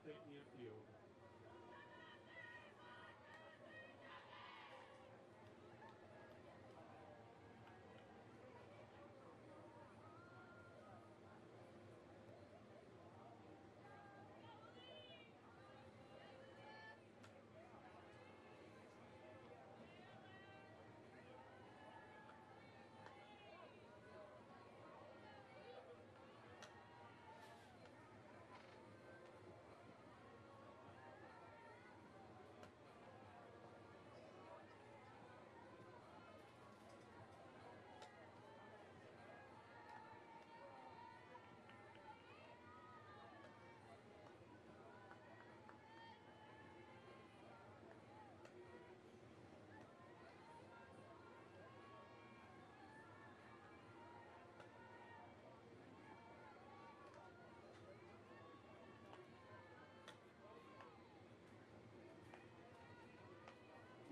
taking the field.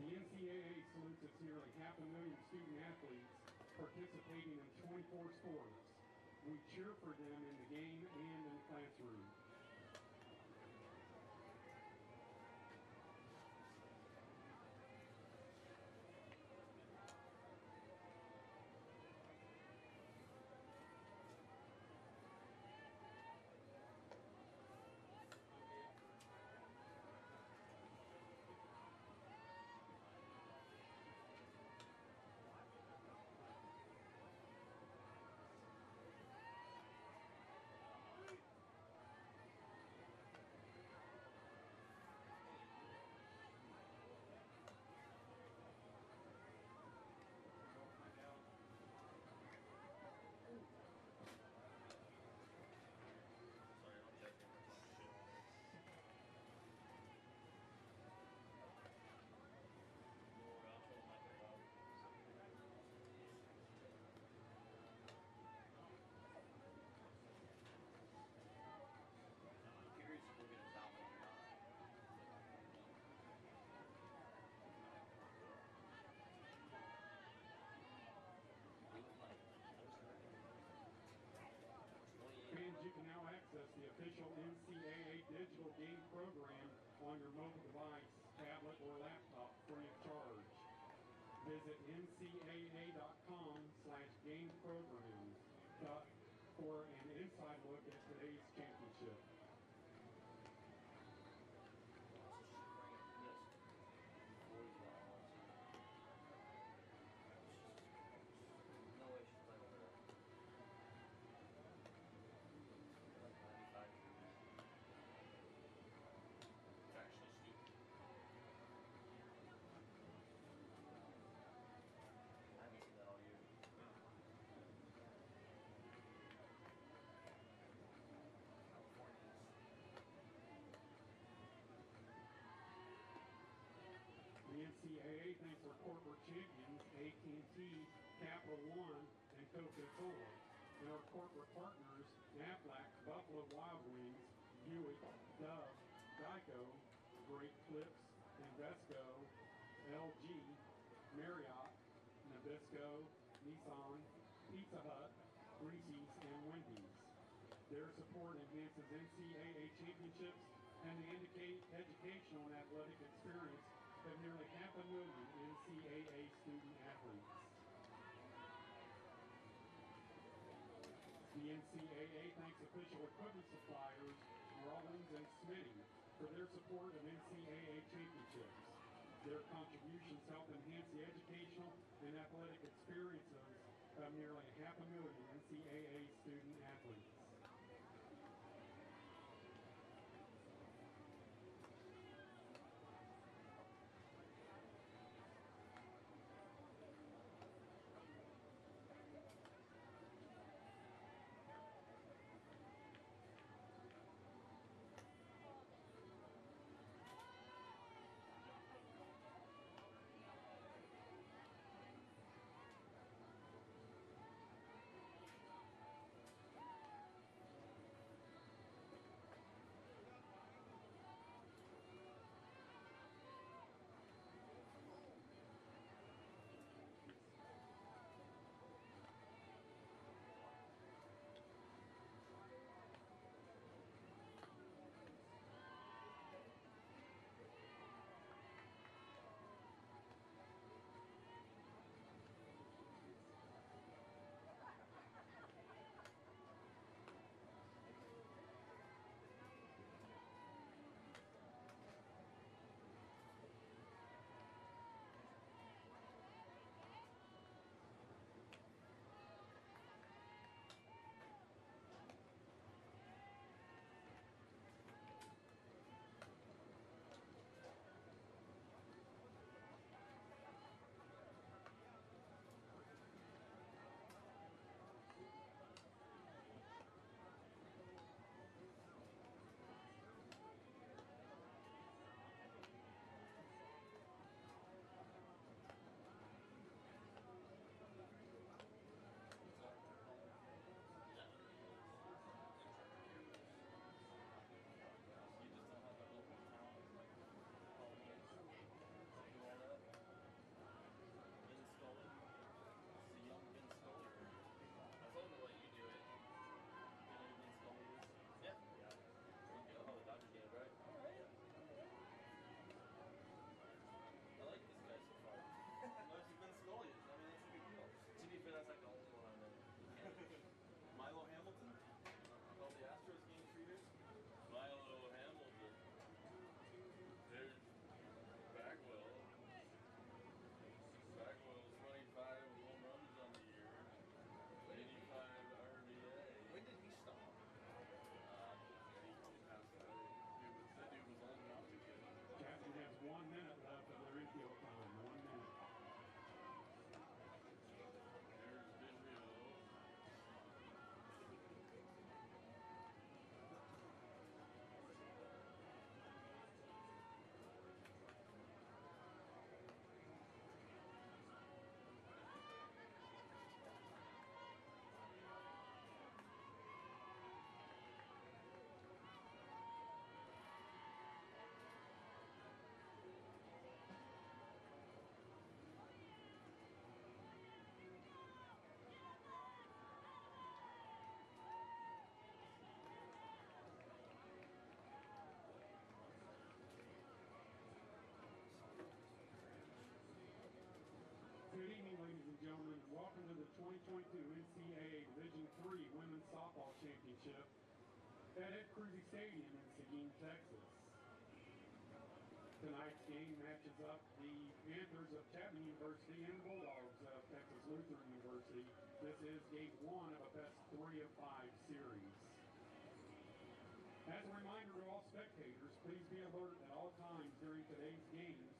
The NCAA salutes its nearly 500,000 student athletes participating in 24 sports. We cheer for them in the game and in the classroom. Fans, you can now access the official NCAA digital game program on your mobile device, tablet, or laptop free of charge. Visit ncaa.com/gameprograms for an inside look at today's championship. The NCAA thanks our corporate champions, AT&T, Capital One, and Coca-Cola, and our corporate partners, Aflac, Buffalo Wild Wings, Buick, Dove, Geico, Great Clips, Invesco, LG, Marriott, Nabisco, Nissan, Pizza Hut, Reese's, and Wendy's. Their support enhances NCAA championships and the educational and athletic experience of nearly 500,000 NCAA student athletes. The NCAA thanks official equipment suppliers, Rawlings and Smitty, for their support of NCAA championships. Their contributions help enhance the educational and athletic experiences of nearly 500,000 NCAA student athletes. 2022 NCAA Division III Women's Softball Championship at Cruzy Stadium in Seguin, Texas. Tonight's game matches up the Panthers of Chapman University and Bulldogs of Texas Lutheran University. This is game one of a best 3 of 5 series. As a reminder to all spectators, please be alert at all times during today's games.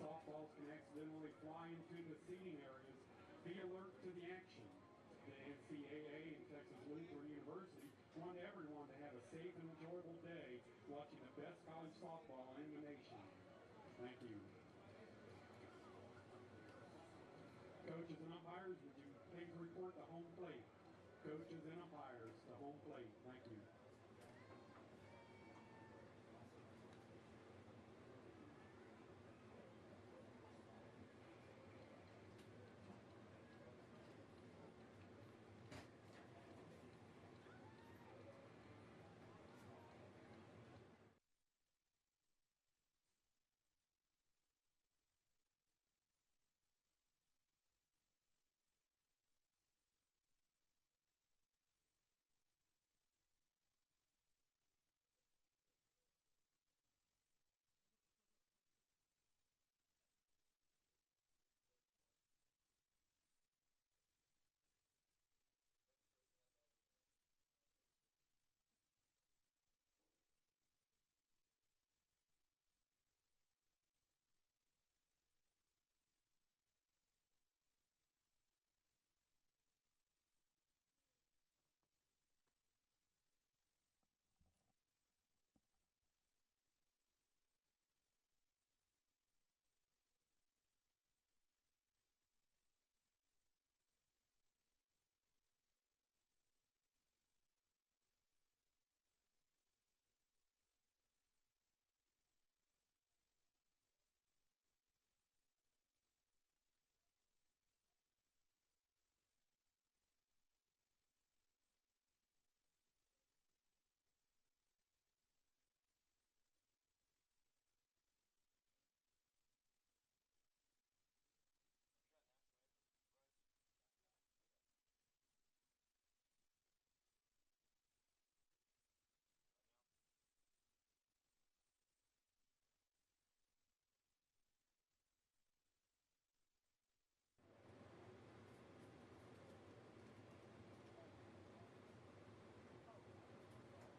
Softballs can accidentally fly into the seating areas. Be alert to the action. The NCAA and Texas Lutheran University want everyone to have a safe and enjoyable day watching the best college softball in the nation. Thank you. Coaches and umpires, would you please report to home plate? Coaches and umpires to home plate. Thank you.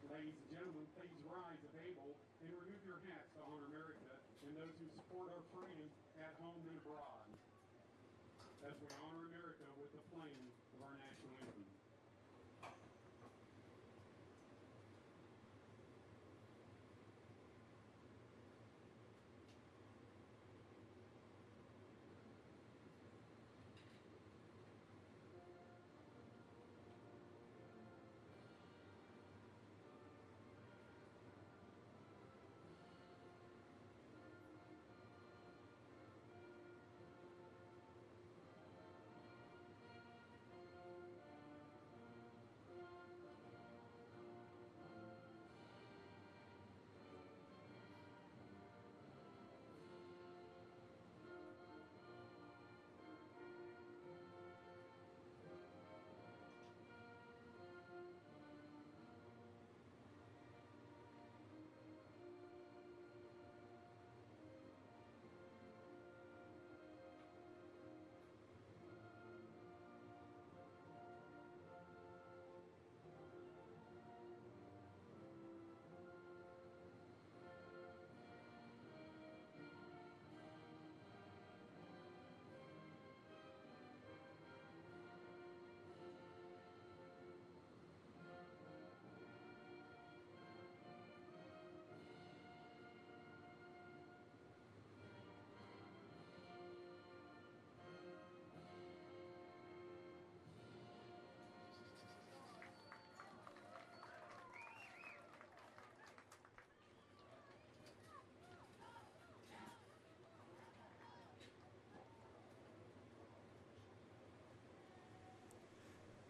Ladies and gentlemen, please rise if able and remove your hats to honor America and those who support our freedom at home and abroad. As we honor America with the playing of our national anthem.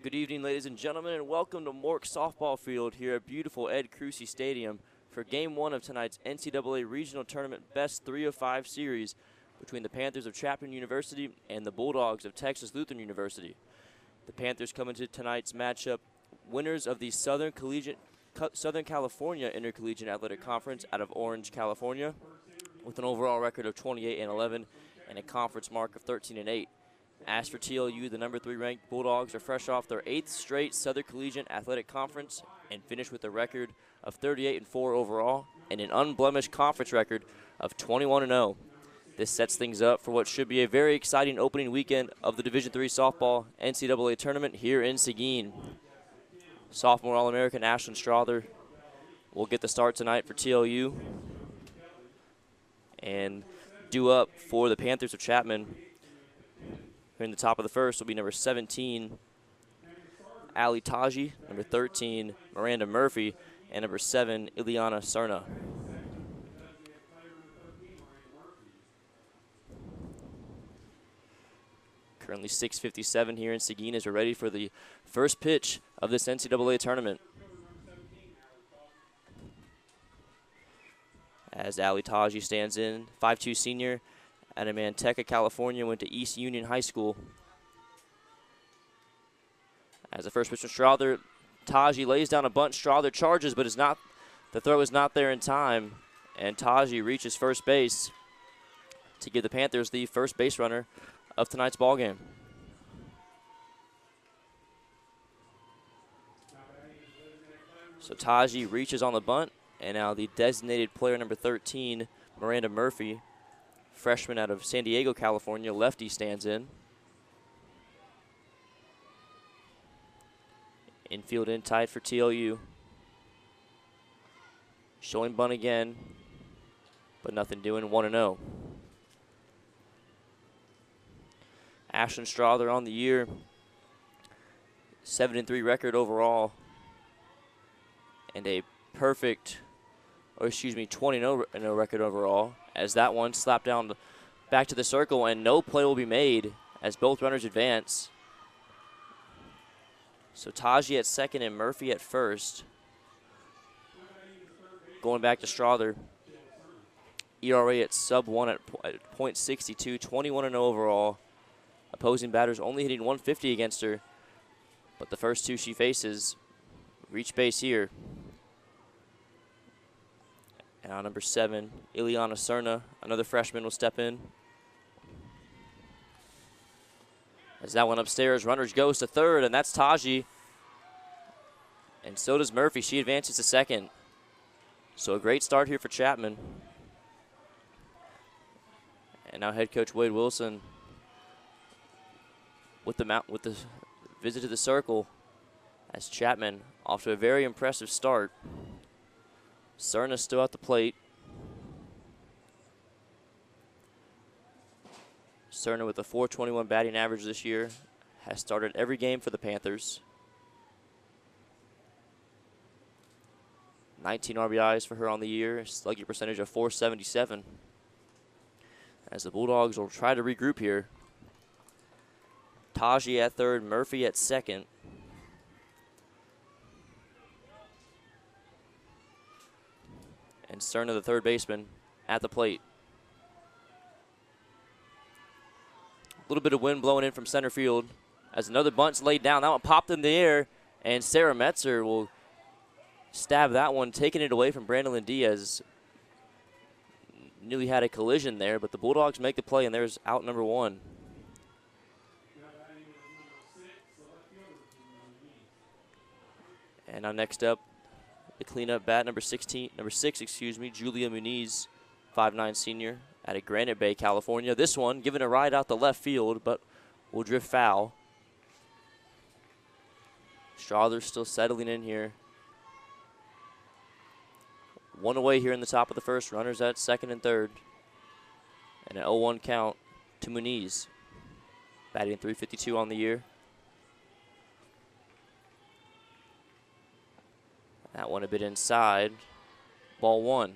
Good evening, ladies and gentlemen, and welcome to Mork Softball Field here at beautiful Ed Cruzy Stadium for Game 1 of tonight's NCAA Regional Tournament Best 3 of 5 series between the Panthers of Chapman University and the Bulldogs of Texas Lutheran University. The Panthers come into tonight's matchup winners of the Southern California Intercollegiate Athletic Conference out of Orange, California, with an overall record of 28-11 and a conference mark of 13-8. As for TLU, the number 3 ranked Bulldogs are fresh off their 8th straight Southern Collegiate Athletic Conference and finished with a record of 38-4 overall and an unblemished conference record of 21-0. This sets things up for what should be a very exciting opening weekend of the Division III softball NCAA tournament here in Seguin. Sophomore All-American Ashlyn Strother will get the start tonight for TLU. And due up for the Panthers of Chapman here in the top of the first will be number 17, Ali Taji, number 13, Miranda Murphy, and number 7, Ileana Cerna. Currently 6:57 here in Seguin as we're ready for the first pitch of this NCAA tournament. As Ali Taji stands in, 5'2" senior out of Manteca, California, went to East Union High School. As the first pitch from Strother, Taji lays down a bunt. Strother charges, but the throw is not there in time, and Taji reaches first base to give the Panthers the first base runner of tonight's ballgame. So Taji reaches on the bunt, and now the designated player number 13, Miranda Murphy, freshman out of San Diego, California, lefty, stands in. Infield in tight for TLU. Showing bunt again, but nothing doing, 1-0. Ashlyn Strother on the year, 7-3 record overall, and a 20-0 record overall, as that one slapped down back to the circle, and no play will be made as both runners advance. So Taji at second and Murphy at first. Going back to Strother, ERA at sub-1 at .62, 21-0 overall. Opposing batters only hitting 150 against her, but the first two she faces reach base here. And now number 7, Ileana Cerna, another freshman, will step in. As that one upstairs, runners goes to third, and that's Taji. And so does Murphy. She advances to second. So a great start here for Chapman. And now head coach Wade Wilson with the visit to the circle, as Chapman off to a very impressive start. Cerna still at the plate. Cerna with a .421 batting average this year has started every game for the Panthers. 19 RBIs for her on the year, slugging percentage of .477. As the Bulldogs will try to regroup here. Taji at third, Murphy at second. And Cerna, the third baseman, at the plate. A little bit of wind blowing in from center field as another bunt's laid down. That one popped in the air, and Sarah Metzer will stab that one, taking it away from Brandon Diaz. Nearly had a collision there, but the Bulldogs make the play, and there's out number 1. And now next up, the cleanup bat, number 6, Julia Muniz, 5'9" senior out of Granite Bay, California. This one given a ride out the left field, but will drift foul. Strother still settling in here. One away here in the top of the first. Runners at second and third. And an 0-1 count to Muniz. Batting .352 on the year. That one a bit inside. Ball 1.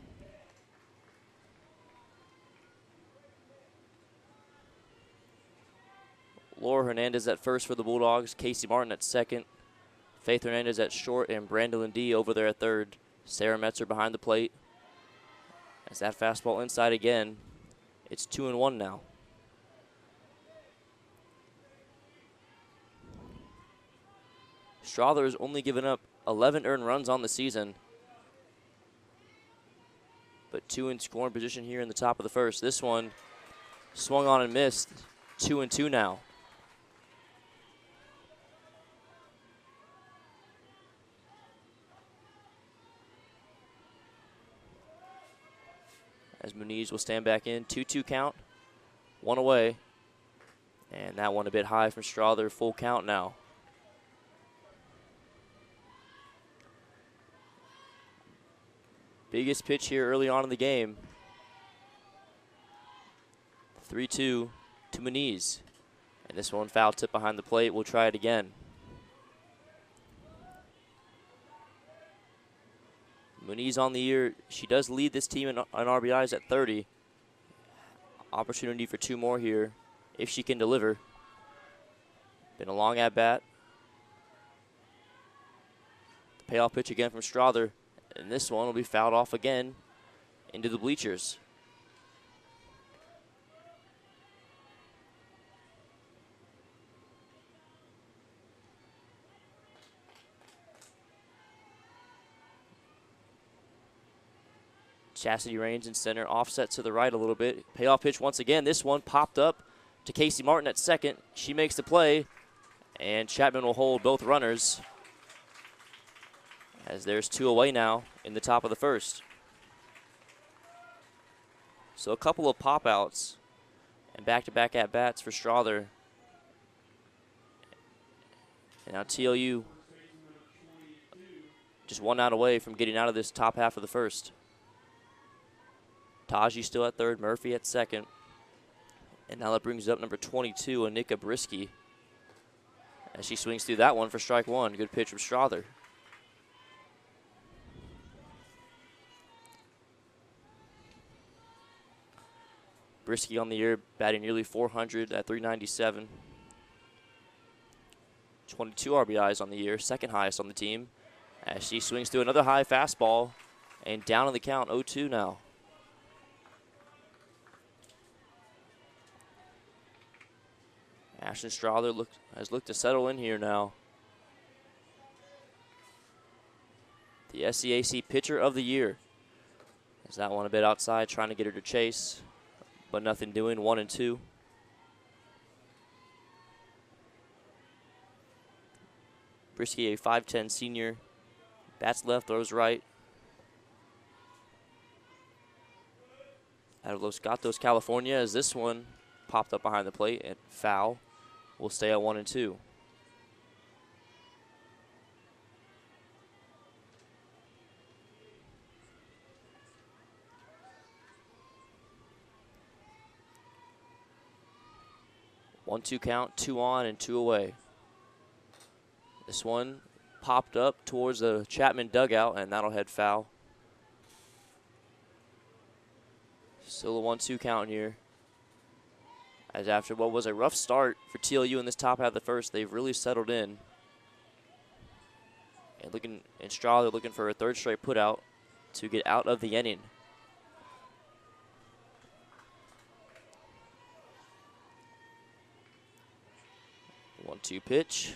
Laura Hernandez at first for the Bulldogs. Casey Martin at second. Faith Hernandez at short, and Brandon D over there at third. Sarah Metzer behind the plate. As that fastball inside again. It's 2-1 now. Strother has only given up 11 earned runs on the season, but 2 in scoring position here in the top of the first. This one swung on and missed. 2-2 now. As Muniz will stand back in. 2-2 count. 1 away. And that one a bit high from Strother. Full count now. Biggest pitch here early on in the game. 3-2 to Muniz. And this one foul tip behind the plate. We'll try it again. Muniz on the year. She does lead this team in RBIs at 30. Opportunity for 2 more here if she can deliver. Been a long at bat. The payoff pitch again from Strother. And this one will be fouled off again into the bleachers. Chastity Rains in center, offset to the right a little bit. Payoff pitch once again. This one popped up to Casey Martin at second. She makes the play, and Chapman will hold both runners as there's 2 away now in the top of the first. So a couple of pop-outs and back-to-back at-bats for Strother. And now TLU just 1 out away from getting out of this top half of the first. Taji still at third, Murphy at second. And now that brings up number 22, Anika Brisky. As she swings through that one for strike 1. Good pitch from Strother. Brisky on the year, batting nearly 400 at 397. 22 RBIs on the year, second highest on the team. As she swings through another high fastball and down in the count, 0-2 now. Ashton Strother has looked to settle in here now. The SCAC Pitcher of the Year. Is that one a bit outside, trying to get her to chase, but nothing doing, 1-2. Brisky, a 5'10" senior. Bats left, throws right. Out of Los Gatos, California, as this one popped up behind the plate and foul. Will stay at 1-2. One-two count, 2 on and 2 away. This one popped up towards the Chapman dugout, and that'll head foul. Still a 1-2 count here. As after what was a rough start for TLU in this top half of the first, they've really settled in. And Strother looking for a 3rd straight putout to get out of the inning. One-two pitch.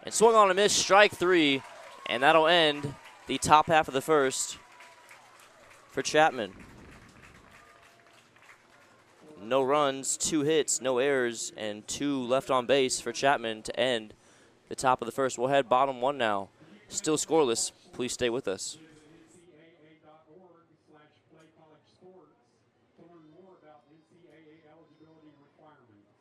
And swung on a miss, strike 3. And that'll end the top half of the first for Chapman. No runs, 2 hits, no errors, and 2 left on base for Chapman to end the top of the first. We'll head bottom 1 now. Still scoreless. Please stay with us. NCAA.org/playcollegesports to learn more about NCAA eligibility requirements.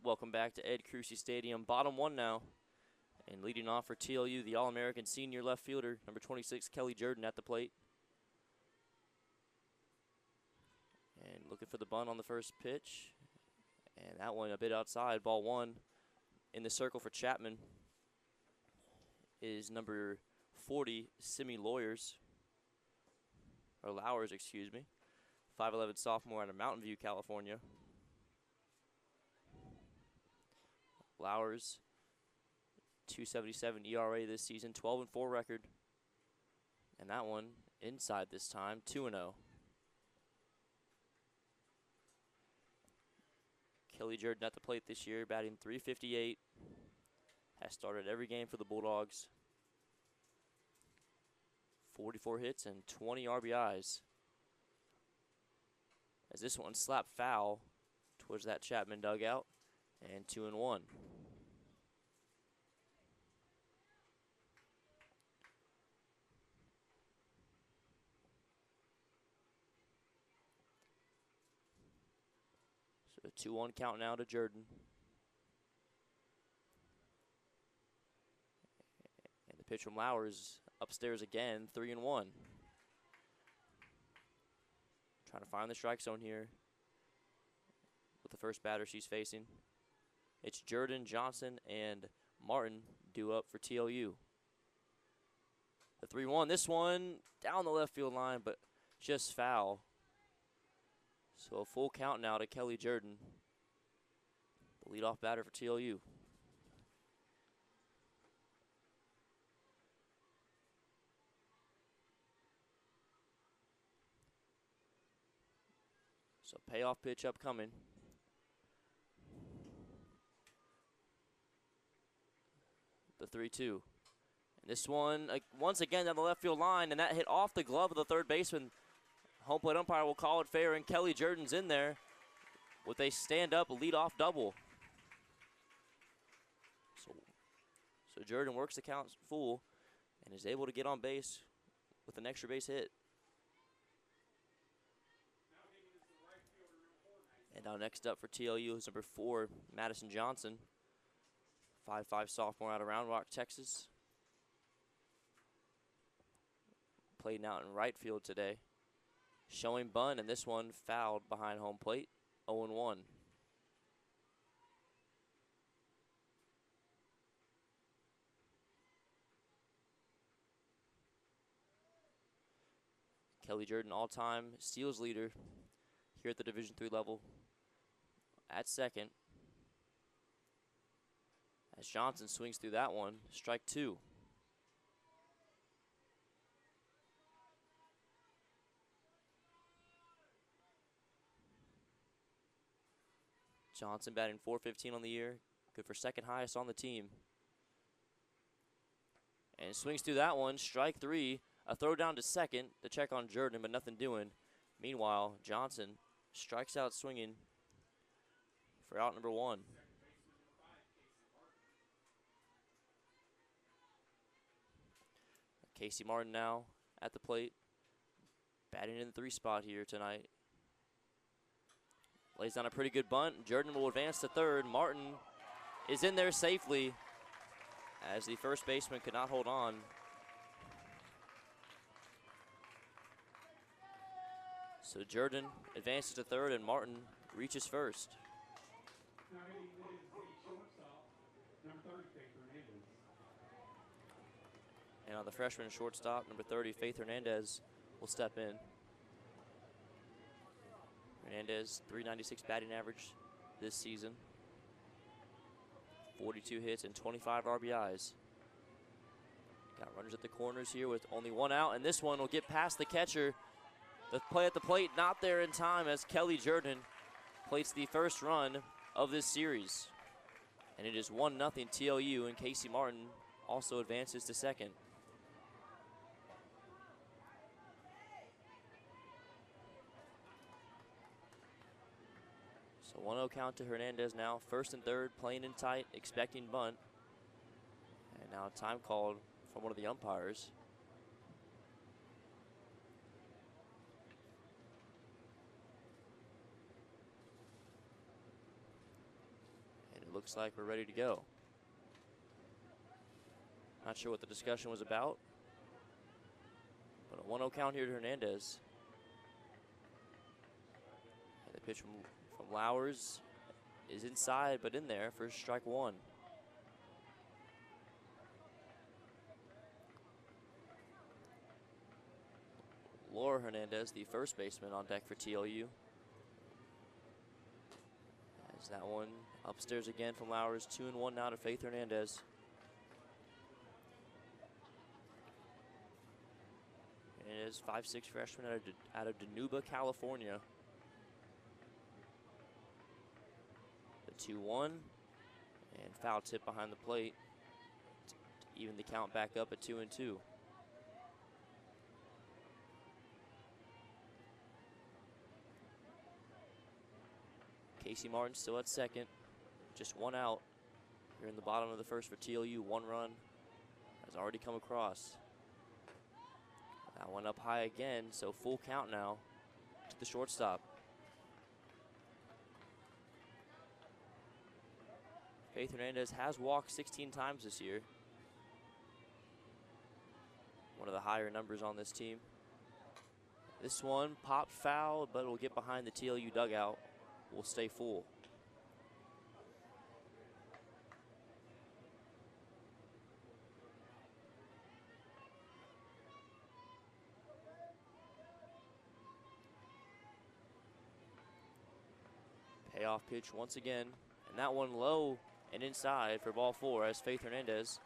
Welcome back to Ed Crucy Stadium. Bottom one now. And leading off for TLU, the All-American senior left fielder, number 26, Kelly Jordan at the plate. And looking for the bunt on the first pitch. And that one a bit outside, ball one. In the circle for Chapman is number 40, Simi Lowers, excuse me. 5'11" sophomore out of Mountain View, California. Lowers, 2.77 ERA this season, 12-4 record. And that one inside this time, 2-0. Kelly Jordan at the plate this year, batting .358. Has started every game for the Bulldogs. 44 hits and 20 RBIs. As this one slapped foul towards that Chapman dugout, and 2-1. So a 2-1 count now to Jordan. And the pitch from Lowers upstairs again, 3-1. Trying to find the strike zone here with the first batter she's facing. It's Jordan, Johnson, and Martin due up for TLU. The 3-1. This one down the left field line, but just foul. So a full count now to Kelly Jordan, the leadoff batter for TLU. So payoff pitch upcoming. The 3-2. And this one, once again, down the left field line, and that hit off the glove of the third baseman. Home plate umpire will call it fair, and Kelly Jordan's in there with a stand-up leadoff double. So Jordan works the count full and is able to get on base with an extra base hit. And now next up for TLU is number 4, Madison Johnson. 5'5" sophomore out of Round Rock, Texas. Played out in right field today. Showing bunt, and this one fouled behind home plate, 0-1. Kelly Jordan, all-time steals leader here at the Division III level at second. As Johnson swings through that one, strike 2. Johnson batting .415 on the year, good for second highest on the team. And swings through that one, strike 3. A throw down to second to check on Jordan, but nothing doing. Meanwhile, Johnson strikes out swinging for out number 1. Casey Martin now at the plate, batting in the 3 spot here tonight. Lays down a pretty good bunt. Jordan will advance to third. Martin is in there safely as the first baseman could not hold on. So Jordan advances to third, and Martin reaches first. Now hitting is the shortstop, number 30, Faith Hernandez. And on the freshman shortstop, number 30, Faith Hernandez, will step in. Hernandez, .396 batting average this season. 42 hits and 25 RBIs. Got runners at the corners here with only 1 out, and this one will get past the catcher. The play at the plate not there in time as Kelly Jordan plates the first run of this series. And it is 1-0 TLU, and Casey Martin also advances to second. So 1-0 count to Hernandez now. First and third, playing in tight, expecting bunt. And now time called from one of the umpires. looks like we're ready to go. Not sure what the discussion was about, but a 1-0 count here to Hernandez. And the pitch from Lowers is inside, but in there for strike one. Laura Hernandez, the first baseman, on deck for TLU. As that one upstairs again from Lowers. 2-1 now to Faith Hernandez. And it is 5'6" freshman out of Dinuba, California. The 2-1 and foul tip behind the plate to even the count back up at 2-2. Casey Martin still at second. Just one out here in the bottom of the first for TLU. One run has already come across. That one up high again, so full count now to the shortstop. Faith Hernandez has walked 16 times this year. One of the higher numbers on this team. This one popped foul, but it will get behind the TLU dugout. Will stay full. Payoff pitch once again, and that one low and inside for ball four, as Faith Hernandez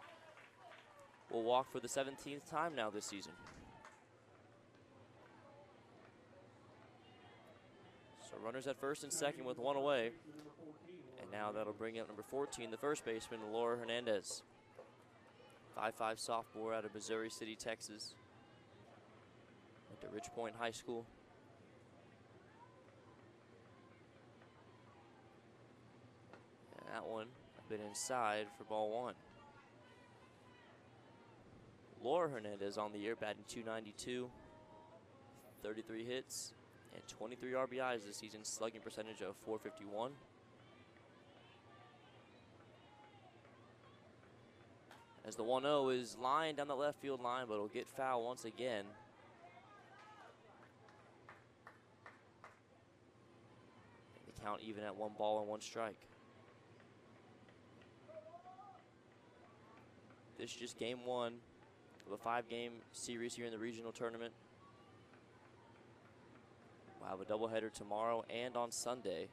will walk for the 17th time now this season. So runners at first and second with one away. And now that'll bring up number 14, the first baseman, Laura Hernandez. 5'5" sophomore out of Missouri City, Texas. Went to Ridge Point High School. And that one a bit inside for ball one. Laura Hernandez on the year, batting .292, 33 hits, and 23 RBIs this season, slugging percentage of .451. As the 1-0 is lined down the left field line, but it'll get foul once again. And the count even at 1 ball and 1 strike. This is just game one of a 5-game series here in the regional tournament. We'll have a doubleheader tomorrow and on Sunday,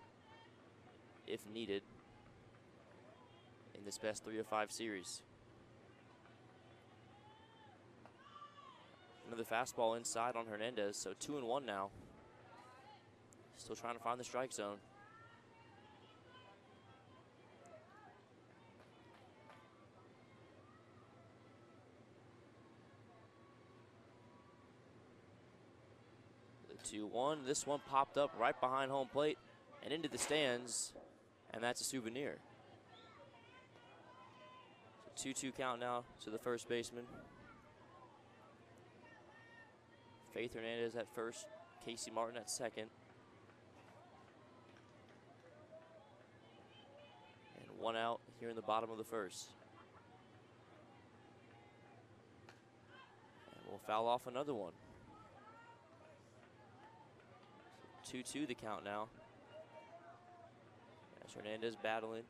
if needed, in this best 3 of 5 series. Another fastball inside on Hernandez, so 2-1 now. Still trying to find the strike zone. The 2-1, this one popped up right behind home plate and into the stands, and that's a souvenir. So 2-2 count now to the first baseman. Faith Hernandez at first, Casey Martin at second. And 1 out here in the bottom of the first. And we'll foul off another one. 2-2 the count now. As Hernandez battling.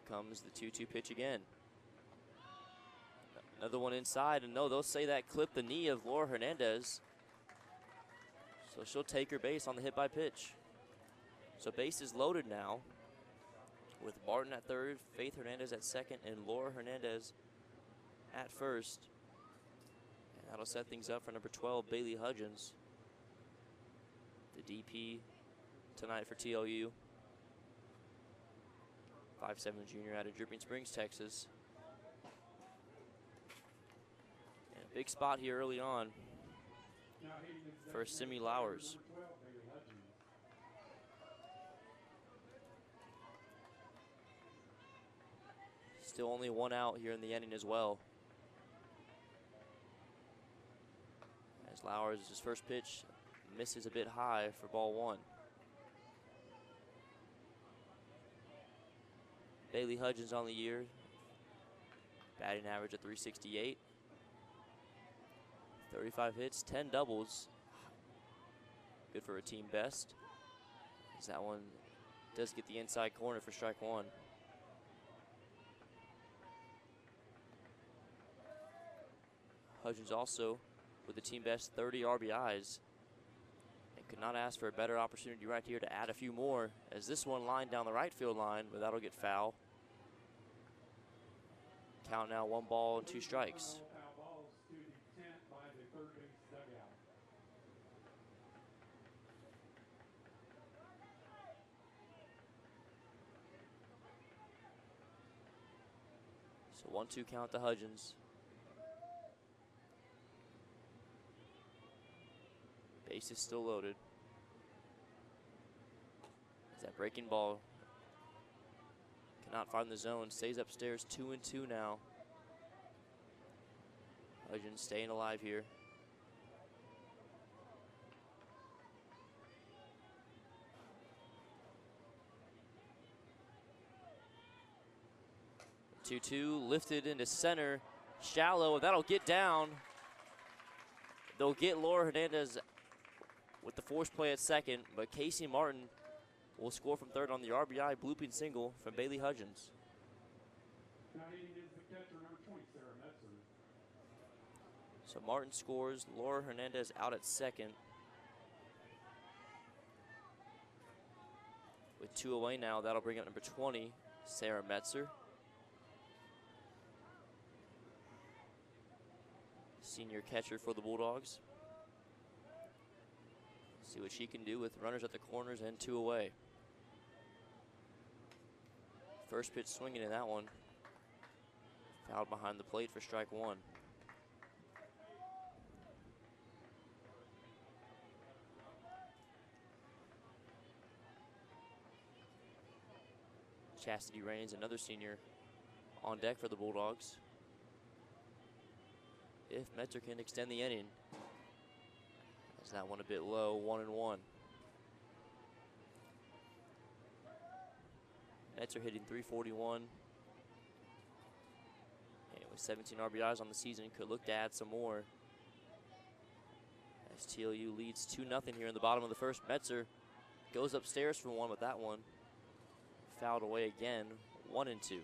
Comes the 2-2 pitch again. Another one inside, and no, they'll say that clipped the knee of Laura Hernandez. So she'll take her base on the hit by pitch. So base is loaded now with Barton at third, Faith Hernandez at second, and Laura Hernandez at first. And that'll set things up for number 12, Bailey Hudgens, the DP tonight for TLU. 5'7" junior out of Dripping Springs, Texas. And a big spot here early on for Simi Lowers. Still only one out here in the inning as well. As Lowers, his first pitch, misses a bit high for ball one. Bailey Hudgens on the year, batting average of .368. 35 hits, 10 doubles. Good for a team best. As that one does get the inside corner for strike one. Hudgens also with the team best 30 RBIs. And could not ask for a better opportunity right here to add a few more, as this one lined down the right field line, but that'll get foul. Count now 1 ball and 2 strikes. So 1-2 count to Hudgens. Base is still loaded. As that breaking ball cannot find the zone, stays upstairs, 2-2 now. Hudgens staying alive here. Two lifted into center, shallow, that'll get down. They'll get Laura Hernandez with the force play at second, but Casey Martin will score from third on the RBI blooping single from Bailey Hudgens. So Martin scores, Laura Hernandez out at second. With 2 away now, that'll bring up number 20, Sarah Metzer. Senior catcher for the Bulldogs. See what she can do with runners at the corners and 2 away. First pitch swinging in that one. Fouled behind the plate for strike one. Chastity Raines, another senior, on deck for the Bulldogs. If Metzer can extend the inning. Is that one a bit low, 1-1. Metzer hitting .341. And with 17 RBIs on the season, could look to add some more. As TLU leads 2-0 here in the bottom of the first. Metzer goes upstairs for one, but that one fouled away again, 1-2.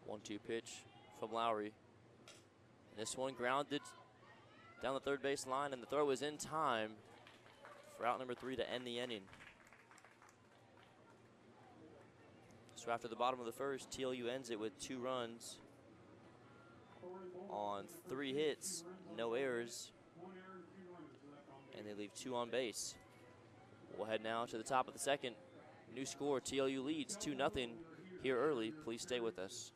One-two pitch from Lowry. And this one grounded down the third base line, and the throw is in time for out number 3 to end the inning. So after the bottom of the first, TLU ends it with 2 runs on 3 hits, no errors, and they leave 2 on base. We'll head now to the top of the second. New score, TLU leads 2-0 here early. Please stay with us.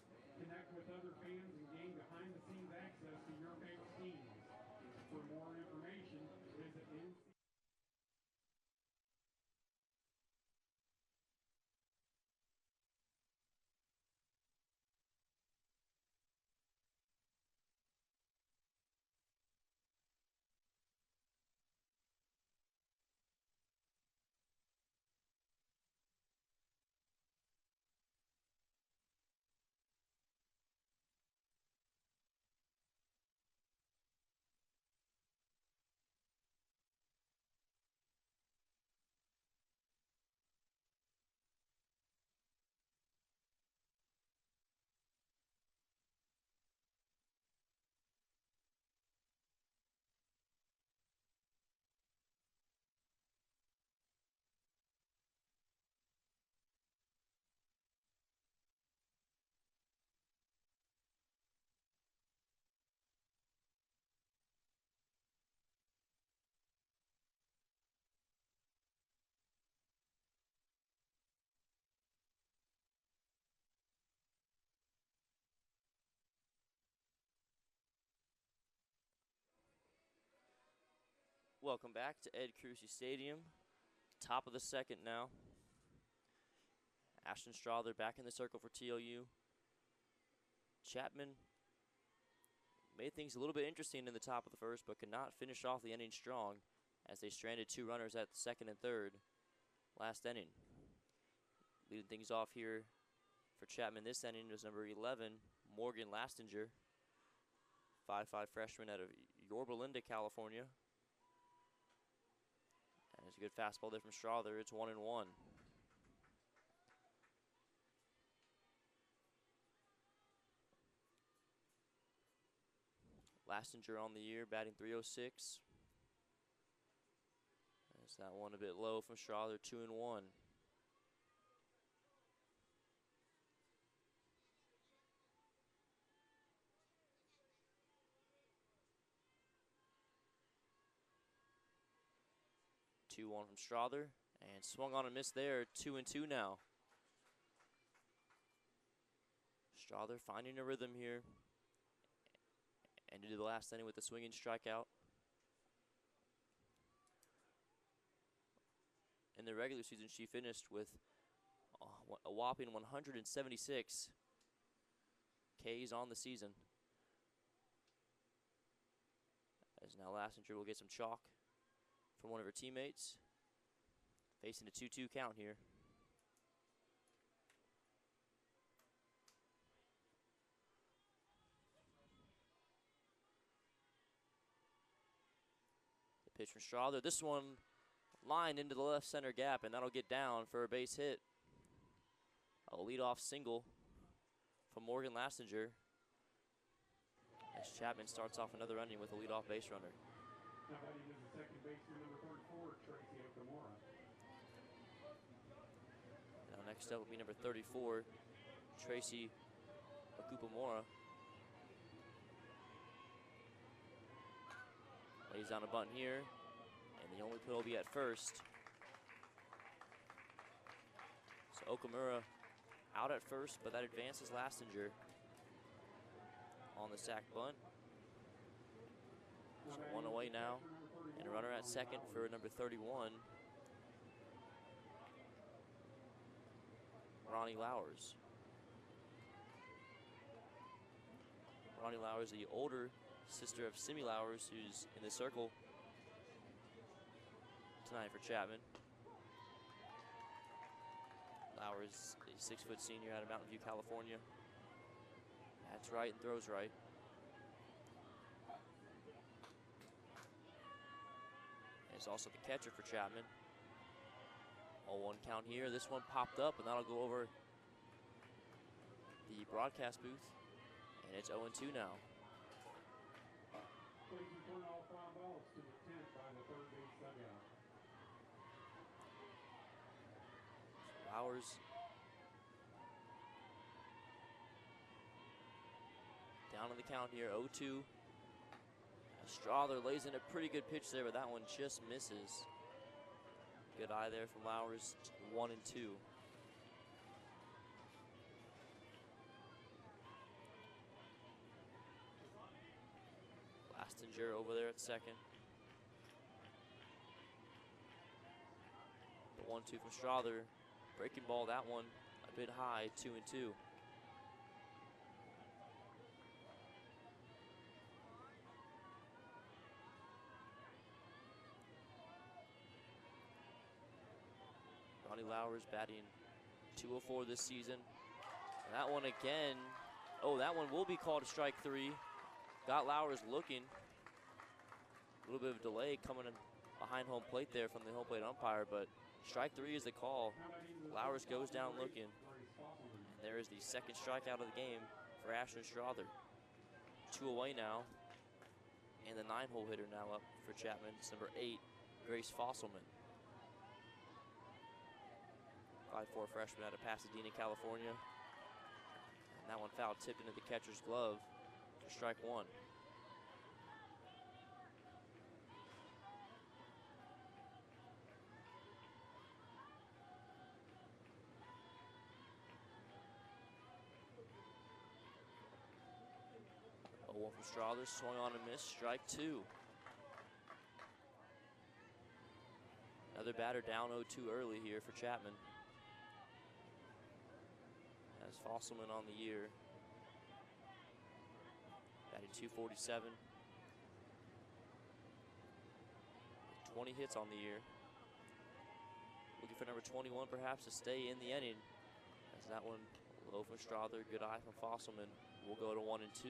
Welcome back to Ed Crucy Stadium. Top of the second now. Ashton Strother back in the circle for TOU. Chapman made things a little bit interesting in the top of the first, but could not finish off the inning strong as they stranded 2 runners at the second and third last inning. Leading things off here for Chapman this inning was number 11, Morgan Lastinger, 5'5" freshman out of Yorba Linda, California. And it's a good fastball there from Strother. It's 1-1. Lastinger on the year, batting .306. There's that one a bit low from Strother, 2-1. Two-one from Strother, and swung on a miss there. 2-2 now. Strother finding a rhythm here. Ended the last inning with a swinging strikeout. In the regular season, she finished with a whopping 176 Ks on the season. As now Lastinger will get some chalk from one of her teammates. Facing a 2-2 count here. The pitch from Strother. This one lined into the left center gap, and that'll get down for a base hit. A leadoff single from Morgan Lastinger as Chapman starts off another inning with a leadoff base runner. Now batting is the second baseman, number 34, Tracy Okamura. Now next up will be number 34, Tracy Okupamora. Lays down a bunt here, and the only play will be at first. So Okamura out at first, but that advances Lastinger on the sac bunt. So one away now, and a runner at second for number 31, Ronnie Lowers. Ronnie Lowers, the older sister of Simi Lowers, who's in the circle tonight for Chapman. Lowers, a 6-foot senior out of Mountain View, California. That's right and throws right. It's also the catcher for Chapman. 0-1 count here. This one popped up, and that'll go over the broadcast booth. And it's 0-2 now. Please return all foul balls to the 10th by the third base dugout. Lowers down on the count here, 0-2. Strother lays in a pretty good pitch there, but that one just misses. Good eye there from Lowers, 1-2. Lastinger over there at second. The 1-2 from Strother. Breaking ball, that one a bit high, 2-2. Ronnie Lowers batting .204 this season. And that one again, oh, that one will be called a strike 3. Got Lowers looking. A little bit of delay coming in behind home plate there from the home plate umpire, but strike 3 is the call. Lowers goes down looking. And there is the second strikeout of the game for Ashton Strother. 2 away now. And the 9-hole hitter now up for Chapman. It's number 8, Grace Fosselman. 5'4" freshman out of Pasadena, California. And that one foul tipped into the catcher's glove for strike 1. One from Strother, swung on and missed, strike 2. Another batter down 0-2 early here for Chapman. As Fosselman on the year. Batting .247. 20 hits on the year. Looking for number 21 perhaps to stay in the inning. As that one low from Strother, good eye from Fosselman. We'll go to 1 and 2.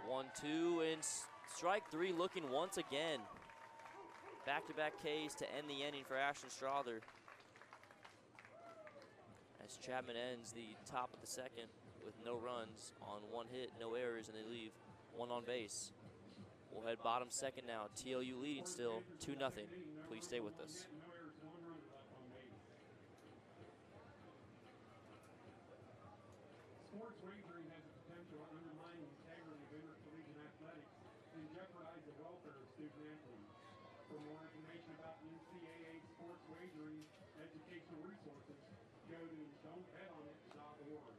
One, two, and strike three looking once again. Back-to-back Ks to end the inning for Ashton Strother. As Chapman ends the top of the second with no runs on 1 hit, no errors, and they leave 1 on base. We'll head bottom second now. TLU leading still 2-0. Please stay with us. Sports wagering has the potential to undermine the integrity of intercollegiate athletics and jeopardize the welfare of student athletes. For more information about the NCAA sports wagering educational resources, go to don'tbetonit.org.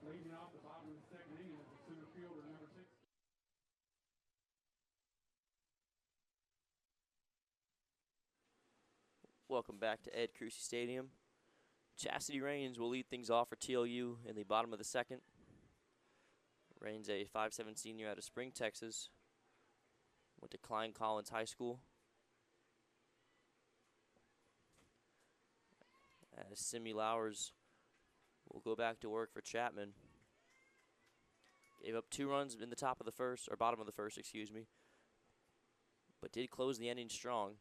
Leading off the bottom of the second inning is the center fielder, number 6. Welcome back to Ed Crucy Stadium. Chastity Rains will lead things off for TLU in the bottom of the second. Rains, a 5'7" senior out of Spring, Texas. Went to Klein Collins High School. As Simi Lowers will go back to work for Chapman. Gave up 2 runs in the top of the first, or bottom of the first, excuse me. But did close the inning strong.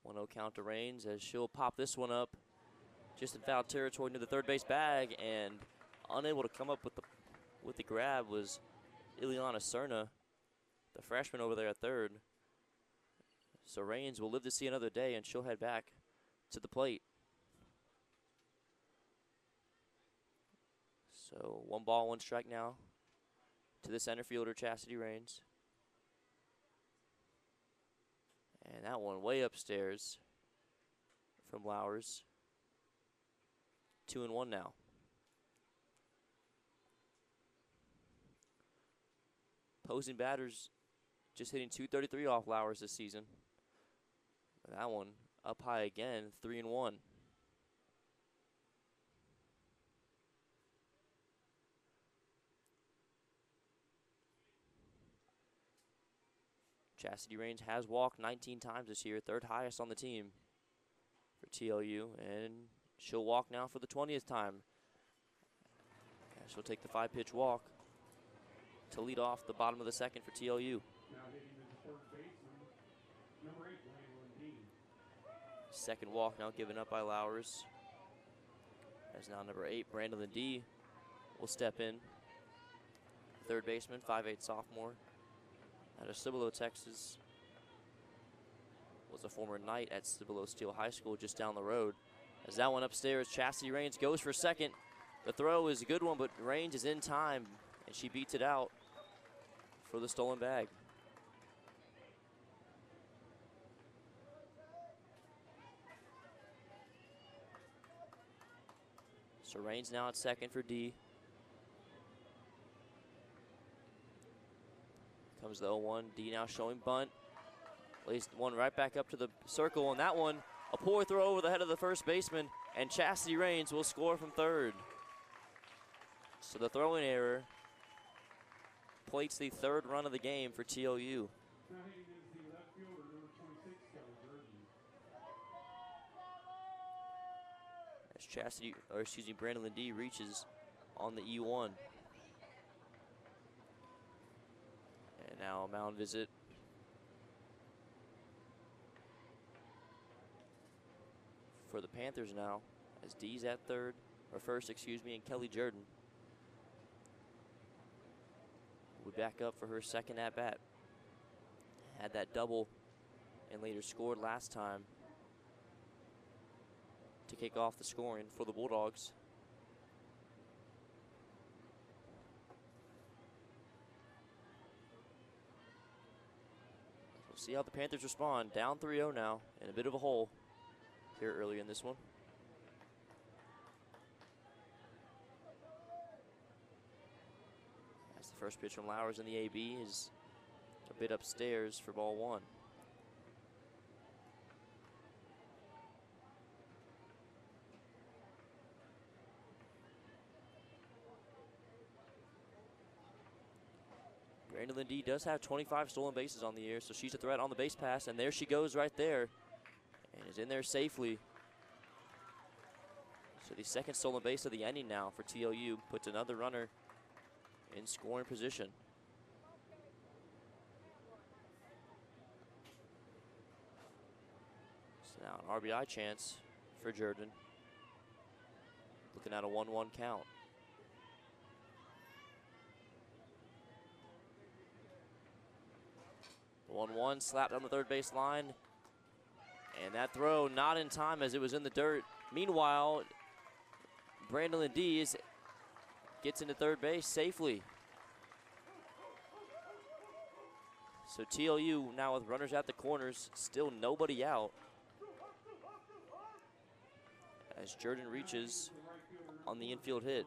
1-0 count to Rains as she'll pop this one up just in foul territory near the third base bag, and unable to come up with the grab was Ileana Cerna, the freshman over there at third. So Rains will live to see another day, and she'll head back to the plate. So 1 ball, 1 strike now to the center fielder, Chastity Rains. And that one way upstairs from Lowers. 2-1 now. Opposing batters just hitting .233 off Lowers this season. And that one up high again, 3-1. Chastity Rains has walked 19 times this year, 3rd highest on the team for TLU, and she'll walk now for the 20th time. She'll take the 5-pitch walk to lead off the bottom of the second for TLU. Now hitting the third baseman, number 8, Brandon Dean. Second walk now given up by Lowers. As now number 8, Brandon D, will step in. Third baseman, 5'8" sophomore. Out of Cibolo, Texas. Was a former Knight at Cibolo Steele High School just down the road. As that one upstairs, Chastity Rains goes for second. The throw is a good one, but Rains is in time, and she beats it out for the stolen bag. So Rains now at second for D. Comes the 0-1. D now showing bunt. Lays one right back up to the circle, and that one, a poor throw over the head of the first baseman, and Chastity Rains will score from third. So the throwing error plates the 3rd run of the game for TLU. Now hitting is the left fielder, number 26, Kelly Burton. As Chastity, or excuse me, Brandon D reaches on the E1. Now a mound visit. For the Panthers now, as D's at first, and Kelly Jordan will back up for her second at bat. Had that double and later scored last time to kick off the scoring for the Bulldogs. We'll see how the Panthers respond. Down 3-0 now, in a bit of a hole here early in this one. As the first pitch from Lowers in the AB is a bit upstairs for ball one. Brandon D does have 25 stolen bases on the year, so she's a threat on the base pass, and there she goes right there, and is in there safely. So the second stolen base of the inning now for TLU puts another runner in scoring position. So now an RBI chance for Jordan. Looking at a 1-1 count. The 1-1 slapped on the third base line. And that throw not in time as it was in the dirt. Meanwhile, Brandon Dees gets into third base safely. So TLU now with runners at the corners, still nobody out. As Jordan reaches on the infield hit.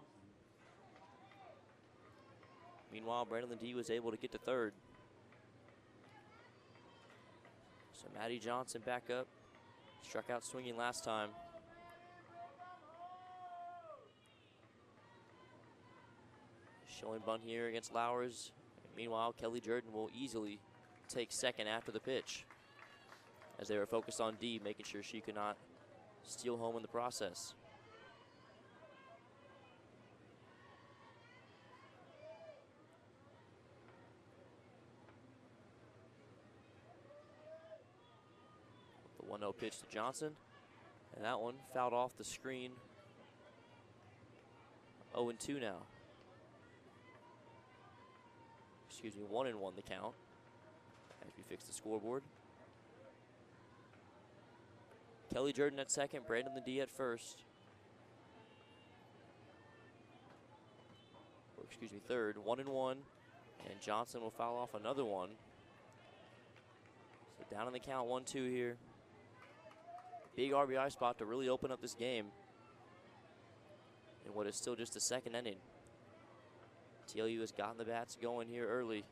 Meanwhile, Brandon D was able to get to third. So Maddie Johnson back up. Struck out swinging last time. Showing bunt here against Lowers. Meanwhile, Kelly Jordan will easily take second after the pitch, as they were focused on D, making sure she could not steal home in the process. The 1-0 pitch to Johnson, and that one fouled off the screen. 0-2 now. Excuse me, 1-1 the count as we fix the scoreboard. Kelly Jordan at second, Brandon D at first. Or excuse me, third. 1-1, and Johnson will foul off another one. So down in the count, 1-2 here. Big RBI spot to really open up this game in what is still just the second inning. TLU has gotten the bats going here early.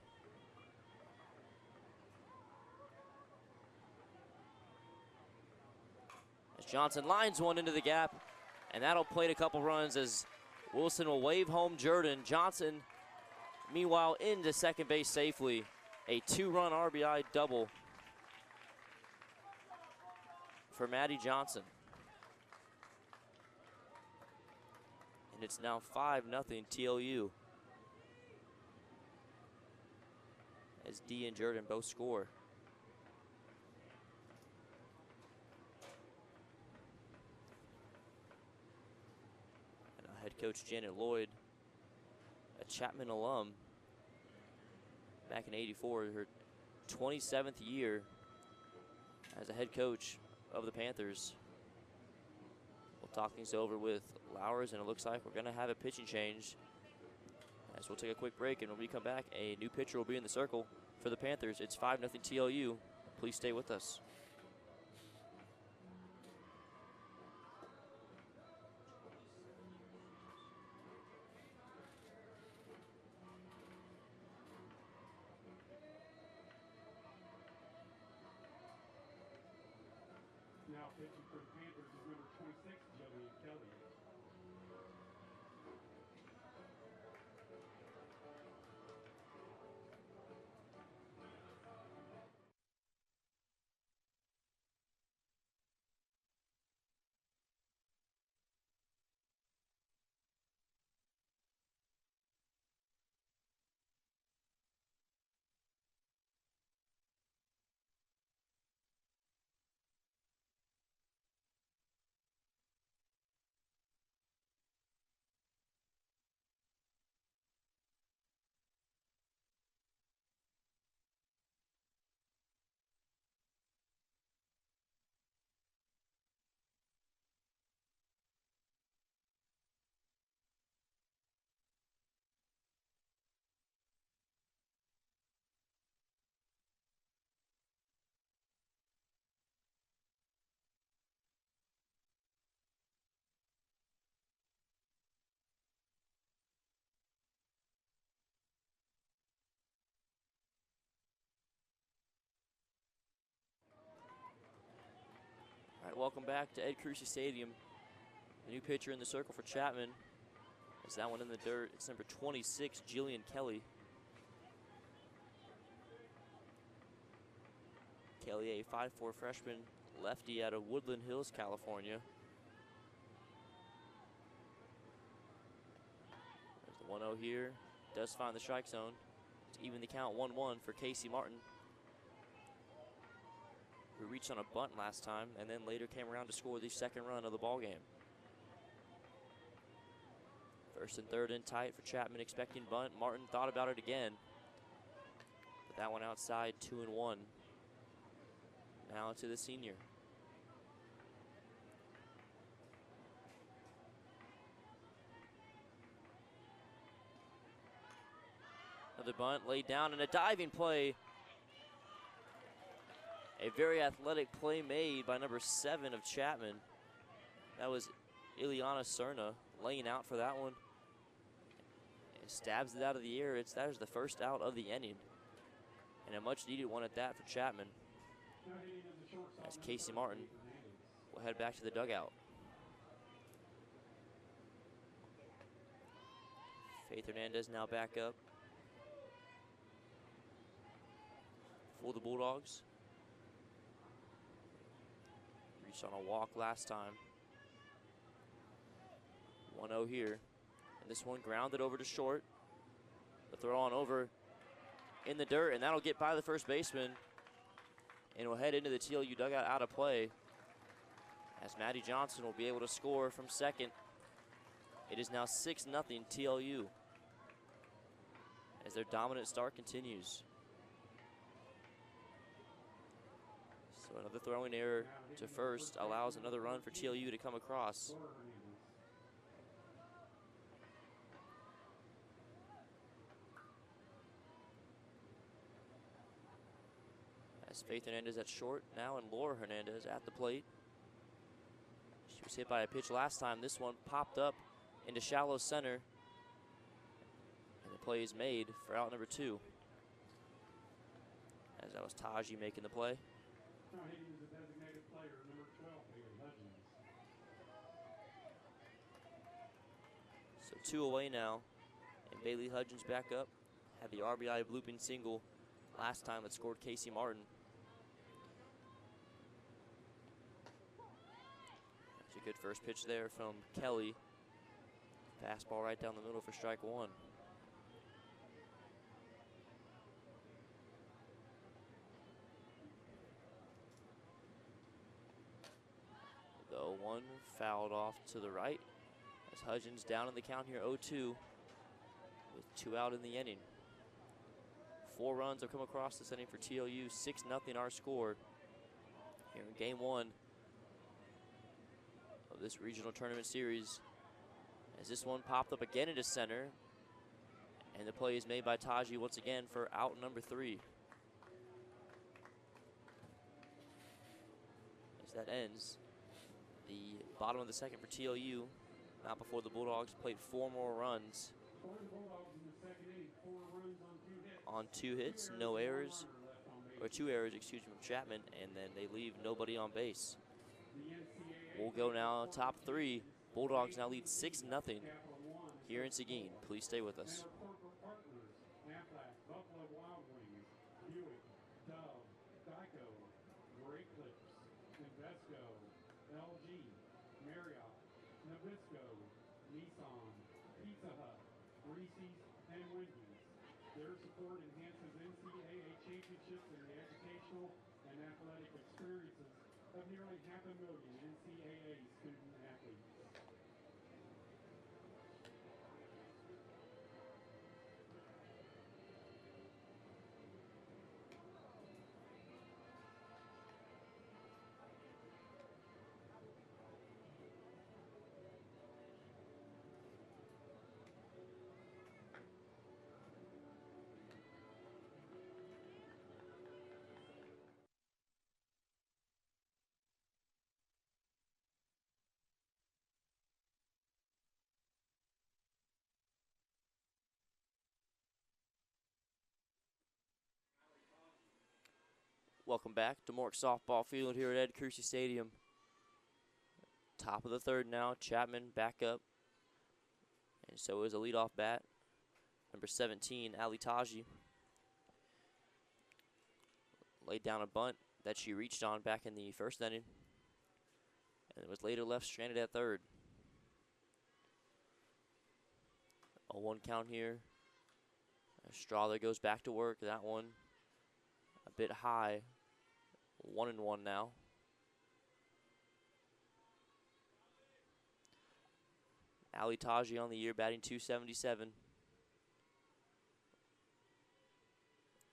As Johnson lines one into the gap, and that'll plate a couple runs as Wilson will wave home Jordan. Johnson, meanwhile, into second base safely. A 2-run RBI double for Maddie Johnson. And it's now 5-0 TLU. As D and Jordan both score. And head coach Janet Lloyd, a Chapman alum, back in '84, her 27th year as a head coach of the Panthers. We'll talk things over with Lowers, and it looks like we're going to have a pitching change. As we'll take a quick break, and when we come back, a new pitcher will be in the circle for the Panthers. It's 5-0 TLU. Please stay with us. Now pitching for the Panthers is number 26, Jillian Kelly. welcome back to Ed Crucy Stadium. The new pitcher in the circle for Chapman. Is that one in the dirt? It's number 26, Jillian Kelly. Kelly, a 5'4" freshman lefty out of Woodland Hills, California. There's the 1-0 here. Does find the strike zone. To even the count 1-1 for Casey Martin, who reached on a bunt last time and then later came around to score the second run of the ball game. First and third in tight for Chapman, expecting bunt. Martin thought about it again, but that one outside, 2-1. Now to the senior. Another bunt laid down and a diving play. A very athletic play made by number 7 of Chapman. That was Ileana Cerna laying out for that one. And stabs it out of the air. That is the first out of the inning. And a much needed one at that for Chapman. As Casey Martin will head back to the dugout. Faith Hernandez now back up for the Bulldogs. Reached on a walk last time. 1-0 here. And this one grounded over to short. The throw on over in the dirt, and that'll get by the first baseman. And will head into the TLU dugout out of play, as Maddie Johnson will be able to score from second. It is now 6-0 TLU as their dominant start continues. So another throwing error to first allows another run for TLU to come across. As Faith Hernandez at short now, and Laura Hernandez at the plate. She was hit by a pitch last time. This one popped up into shallow center, and the play is made for out number 2. As that was Taji making the play. Now hitting is a designated player, number 12, Bailey Hudgens. So 2 away now, and Bailey Hudgens back up. Had the RBI blooping single last time that scored Casey Martin. That's a good first pitch there from Kelly. Fastball right down the middle for strike 1. The 0-1 fouled off to the right as Hudgens down in the count here, 0-2 with 2 out in the inning. 4 runs have come across this inning for TLU, 6-0 our score here in game 1 of this regional tournament series. As this one popped up again into center, and the play is made by Taji once again for out number 3. As that ends the bottom of the second for TLU, not before the Bulldogs played 4 more runs. On 2 hits, no errors, or 2 errors, excuse me, from Chapman, and then they leave nobody on base. We'll go now top 3. Bulldogs now lead 6-0 here in Seguin. Please stay with us. Their support enhances NCAA championships and the educational and athletic experiences of nearly 500,000 NCAA student athletes. Welcome back to Mork Softball Field here at Ed Crucy Stadium. Top of the third now. Chapman back up. And so is a leadoff bat. Number 17, Ali Taji. Laid down a bunt that she reached on back in the first inning. And it was later left stranded at third. A 1 count here. Strother goes back to work. That one a bit high. 1-1 now. Ali Taji on the year batting .277.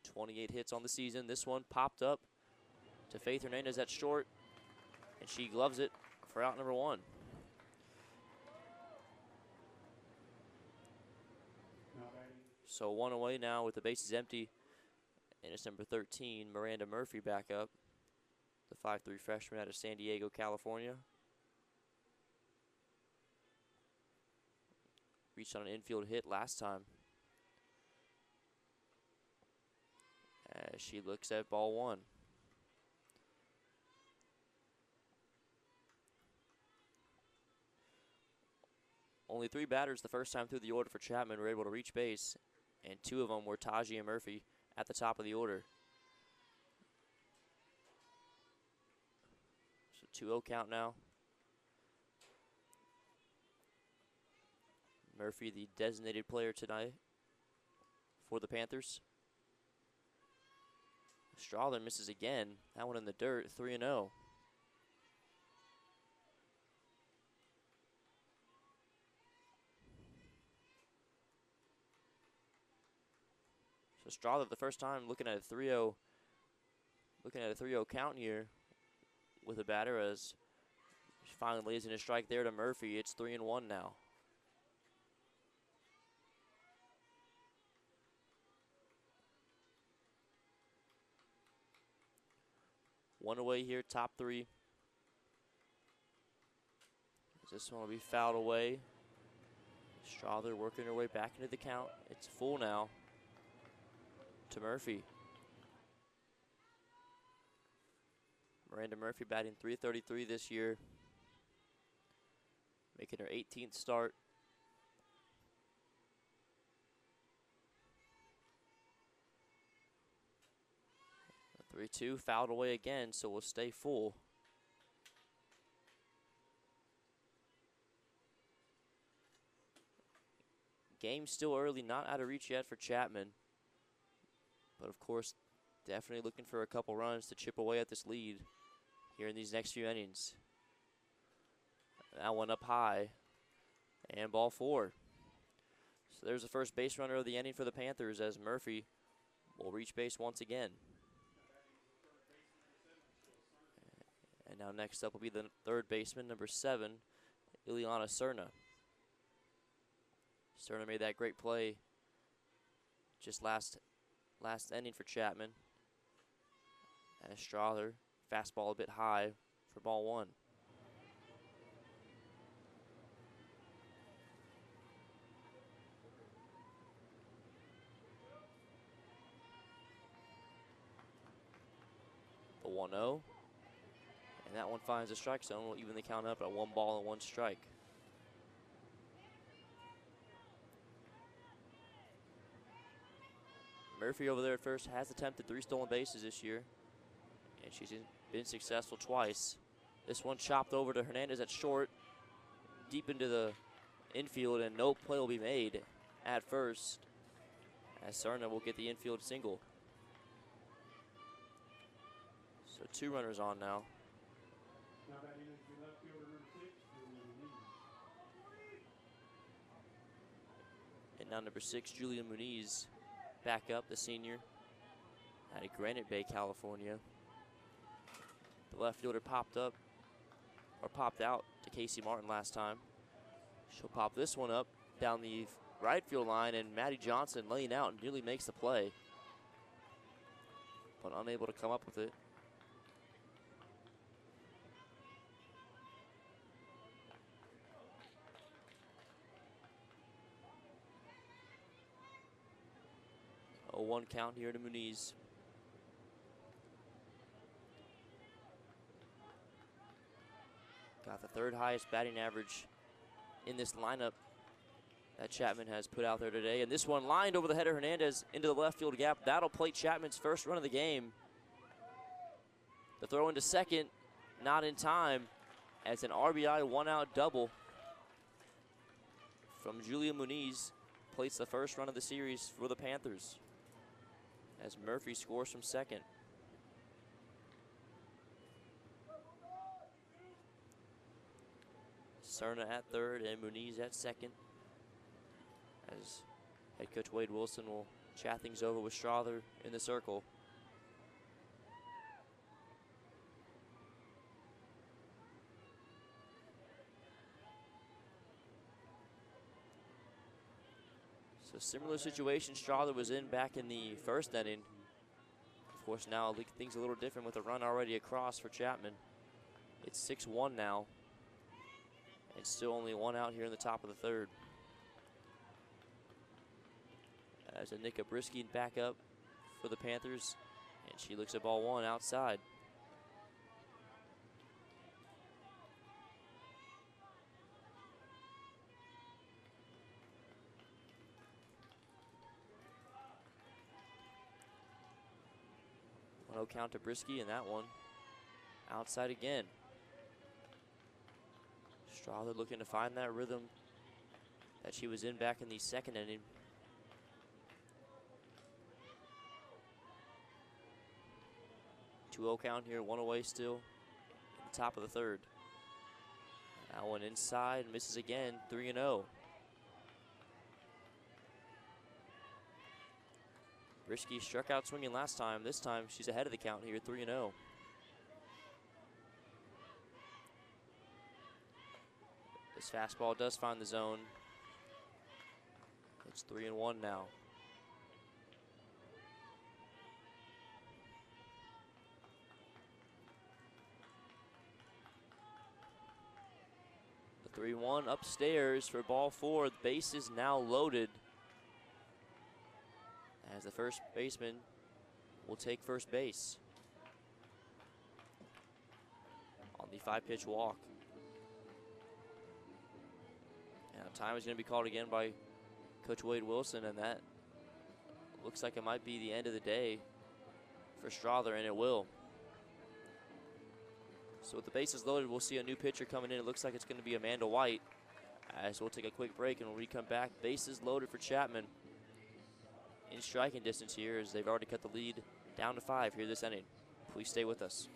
28 hits on the season. This one popped up to Faith Hernandez at short, and she gloves it for out number 1. So 1 away now with the bases empty, and it's number 13, Miranda Murphy, back up. The 5'3" freshman out of San Diego, California. Reached on an infield hit last time. As she looks at ball 1. Only 3 batters the first time through the order for Chapman were able to reach base, and 2 of them were Taji and Murphy at the top of the order. So 2-0 count now. Murphy, the designated player tonight for the Panthers. Strother misses again. That one in the dirt, 3-0. So Strother, the first time, looking at a 3-0 count here with a batter as she finally lays in a strike there to Murphy. It's 3-1 now. One away here, top 3. This one will be fouled away. Strother working her way back into the count. It's full now to Murphy. Miranda Murphy batting .333 this year, making her 18th start. A 3-2 fouled away again, so we'll stay full. Game still early, not out of reach yet for Chapman. But of course, definitely looking for a couple runs to chip away at this lead here in these next few innings. That one up high, and ball 4. So there's the first base runner of the inning for the Panthers as Murphy will reach base once again. And now next up will be the third baseman, number 7, Ileana Cerna. Cerna made that great play just last inning for Chapman. And Strother, fastball a bit high for ball 1. The 1-0. And that one finds the strike zone. Will even the count up at 1 ball and 1 strike. Murphy over there at first has attempted 3 stolen bases this year, and she's been successful twice. This one chopped over to Hernandez at short, deep into the infield, and no play will be made at first, as Cerna will get the infield single. So 2 runners on now. Now batting is the left fielder, number 6, Julian Muniz. And now number 6, Julian Muniz, back up, the senior out of Granite Bay, California. The left fielder popped out to Casey Martin last time. She'll pop this one up down the right field line, and Maddie Johnson laying out and nearly makes the play, but unable to come up with it. A 1 count here to Muniz. Got the third highest batting average in this lineup that Chapman has put out there today. And this one lined over the header, Hernandez into the left field gap. That'll plate Chapman's first run of the game. The throw into second, not in time, as an RBI one-out double from Julia Muniz plates the first run of the series for the Panthers, as Murphy scores from second. Cerna at third and Muniz at second, as head coach Wade Wilson will chat things over with Strother in the circle. So similar situation Strother was in back in the first inning. Of course, now things a little different with a run already across for Chapman. It's 6-1 now. And still only one out here in the top of the third. As Anika Brisky back up for the Panthers, and she looks at ball one outside. No count to Brisky, and that one outside again. Strother looking to find that rhythm that she was in back in the second inning. Two-0 count here, one away still in the top of the third. That one inside, misses again, 3-0. Brisky struck out swinging last time. This time she's ahead of the count here, 3-0. This fastball does find the zone. It's 3-1 now. The 3-1 upstairs for ball four. The base is now loaded, as the first baseman will take first base on the 5-pitch walk. Now time is going to be called again by Coach Wade Wilson, and that looks like it might be the end of the day for Strother, and it will. So with the bases loaded, we'll see a new pitcher coming in. It looks like it's going to be Amanda White, as we'll take a quick break, and when we come back, bases loaded for Chapman in striking distance here, as they've already cut the lead down to 5 here this inning. Please stay with us.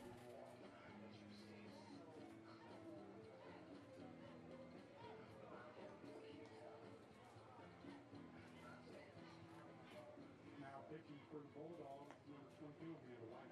Now pitching for the Bulldogs, number 22, Amanda White.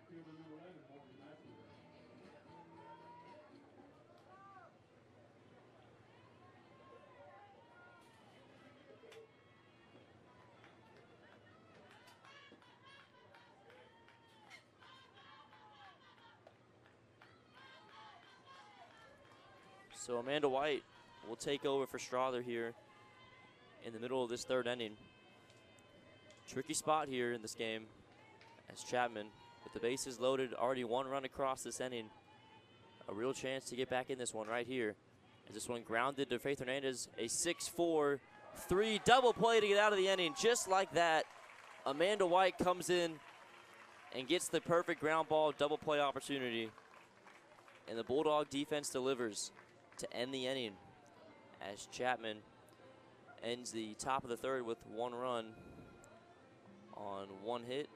Fielder number 11, Morgan Matthews. So Amanda White will take over for Strother here in the middle of this third inning. Tricky spot here in this game, as Chapman, with the bases loaded, already one run across this inning. A real chance to get back in this one right here. As this one grounded to Faith Hernandez, a 6-4-3 double play to get out of the inning. Just like that, Amanda White comes in and gets the perfect ground ball double play opportunity. And the Bulldog defense delivers. to end the inning as Chapman ends the top of the third with 1 run on 1 hit,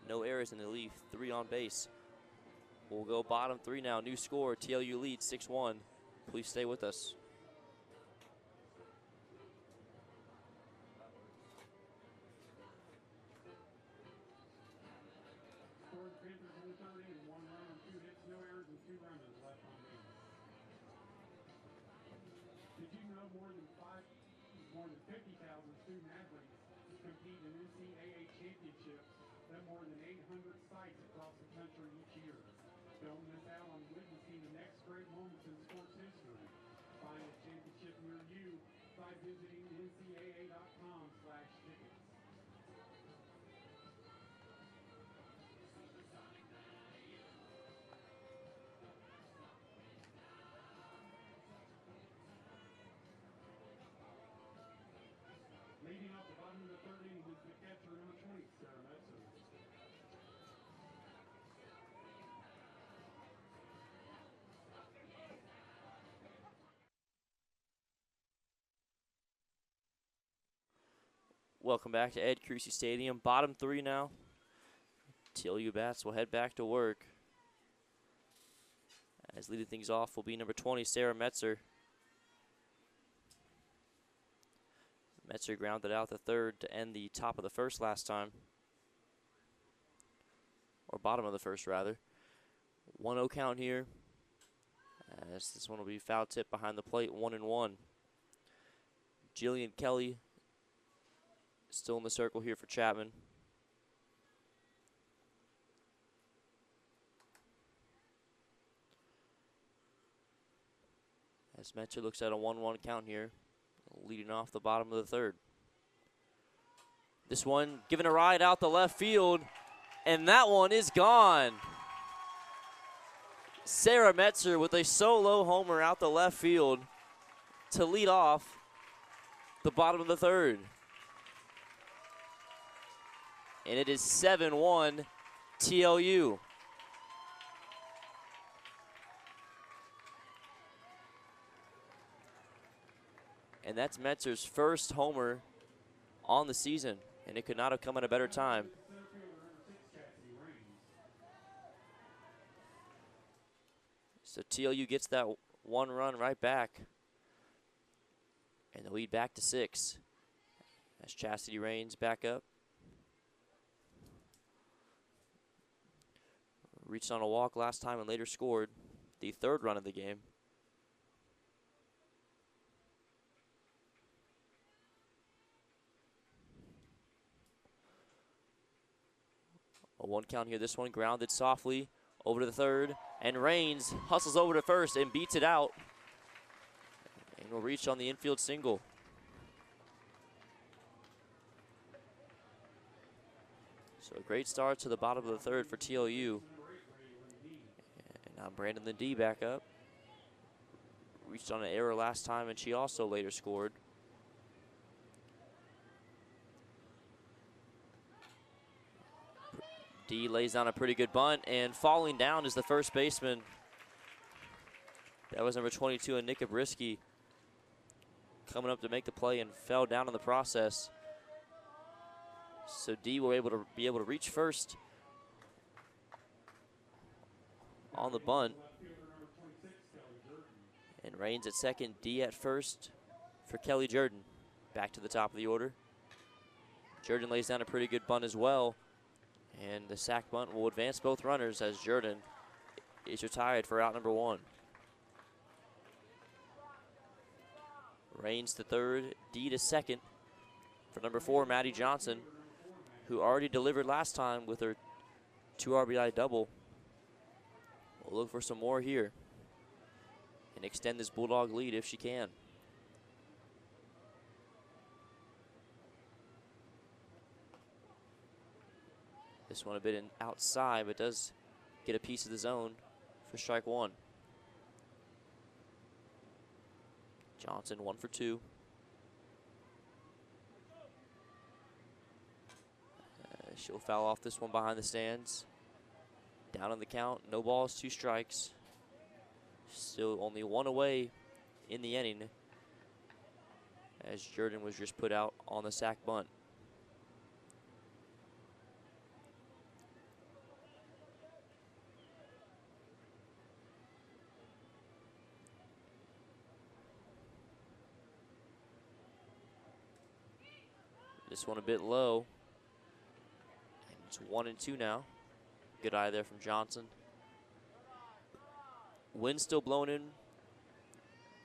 no errors in the relief, 3 on base. We'll go bottom 3 now. New score, TLU leads 6-1. Please stay with us. More than 50,000 student athletes compete in NCAA championships at more than 800 sites across the country each year. Don't miss out on witnessing the next great moments in sports history. Find a championship near you by visiting ncaa.com/tickets. Leading off the bottom of the third inning is the catcher, number 20, Sarah Metzer. Welcome back to Ed Creasy Stadium. Bottom 3 now. TLU bats will head back to work. As leading things off will be number 20, Sarah Metzer. Metzer grounded out the third to end the top of the first last time. Or bottom of the first, rather. 1-0 count here. As this one will be foul tip behind the plate, 1-1. Jillian Kelly still in the circle here for Chapman. As Metzer looks at a 1-1 count here, leading off the bottom of the third. This one given a ride out the left field, and that one is gone. Sarah Metzer with a solo homer out the left field to lead off the bottom of the third. And it is 7-1 TLU. And that's Metzer's first homer on the season, and it could not have come at a better time. So TLU gets that 1 run right back, and the lead back to 6 as Chastity Rains back up. Reached on a walk last time and later scored the 3rd run of the game. A 1 count here. This one grounded softly over to the 3rd, and Rains hustles over to 1st and beats it out. And will reach on the infield single. So a great start to the bottom of the 3rd for TLU. And now Brandon Lindy back up. Reached on an error last time, and she also later scored. D lays down a pretty good bunt, and falling down is the first baseman. That was number 22, Anika Brisky, coming up to make the play and fell down in the process. So D will be able to reach first on the bunt. And Rains at second, D at first for Kelly Jordan. Back to the top of the order. Jordan lays down a pretty good bunt as well. And the sac bunt will advance both runners as Jordan is retired for out number 1. Rains to 3rd, D to 2nd for number 4, Maddie Johnson, who already delivered last time with her 2 RBI double. We'll look for some more here and extend this Bulldog lead if she can. This one a bit outside, but does get a piece of the zone for strike 1. Johnson 1 for 2. She'll foul off this one behind the stands. Down on the count, no balls, 2 strikes. Still only one away in the inning, as Jordan was just put out on the sac bunt. This one a bit low. And it's 1-2 now. Good eye there from Johnson. Wind still blowing in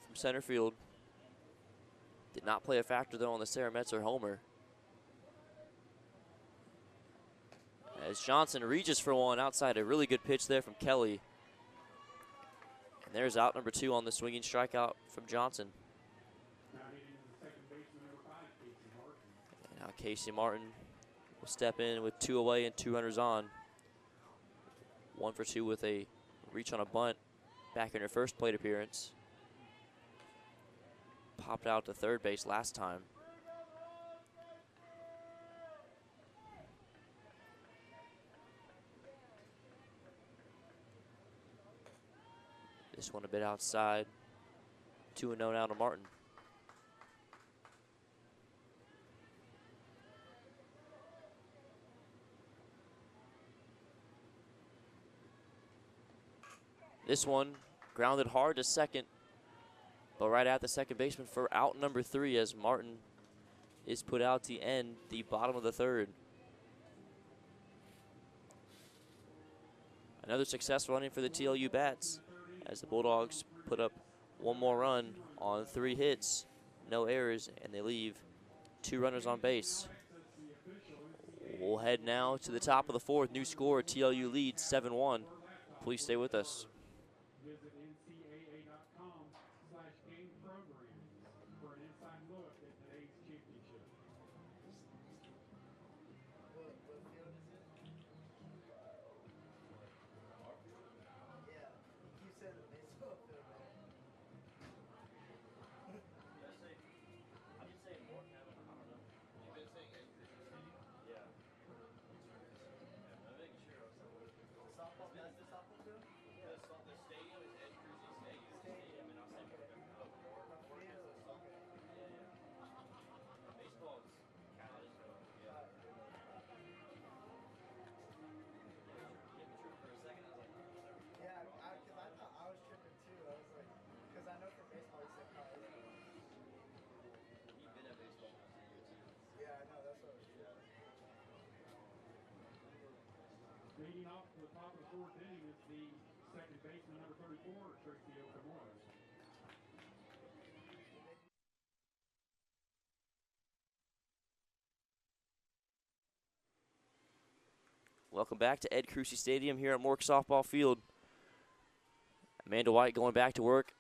from center field. Did not play a factor though on the Sarah Metzer homer. As Johnson reaches for one outside, a really good pitch there from Kelly. And there's out number 2 on the swinging strikeout from Johnson. And now Casey Martin will step in with 2 away and 2 runners on. 1 for 2 with a reach on a bunt back in her first plate appearance. Popped out to third base last time. This one a bit outside. 2-0 now to Martin. This one grounded hard to second, but right at the second baseman for out number 3 as Martin is put out to end the bottom of the third. Another successful inning for the TLU Bats as the Bulldogs put up 1 more run on 3 hits, no errors, and they leave 2 runners on base. We'll head now to the top of the 4th. New score, TLU leads 7-1. Please stay with us. Visit ncaa.com/game programs for an inside look at today's championship. What field is it? Yeah, you said the baseball field, man. Softball, that's the softball field? The stadium is Ed Cruzy Stadium, and I'll say baseball is Cali, so yeah. For a second, I was like, Yeah, because I thought I was tripping too. I was like, because I know for baseball you said college. you've been at baseball for a year too. Yeah, I know, that's what I was tripping. Leading off the top of the 4th inning is the second baseman, number 34, Tracy Okamura. Welcome back to Ed Crucy Stadium here at Mork Softball Field. Amanda White going back to work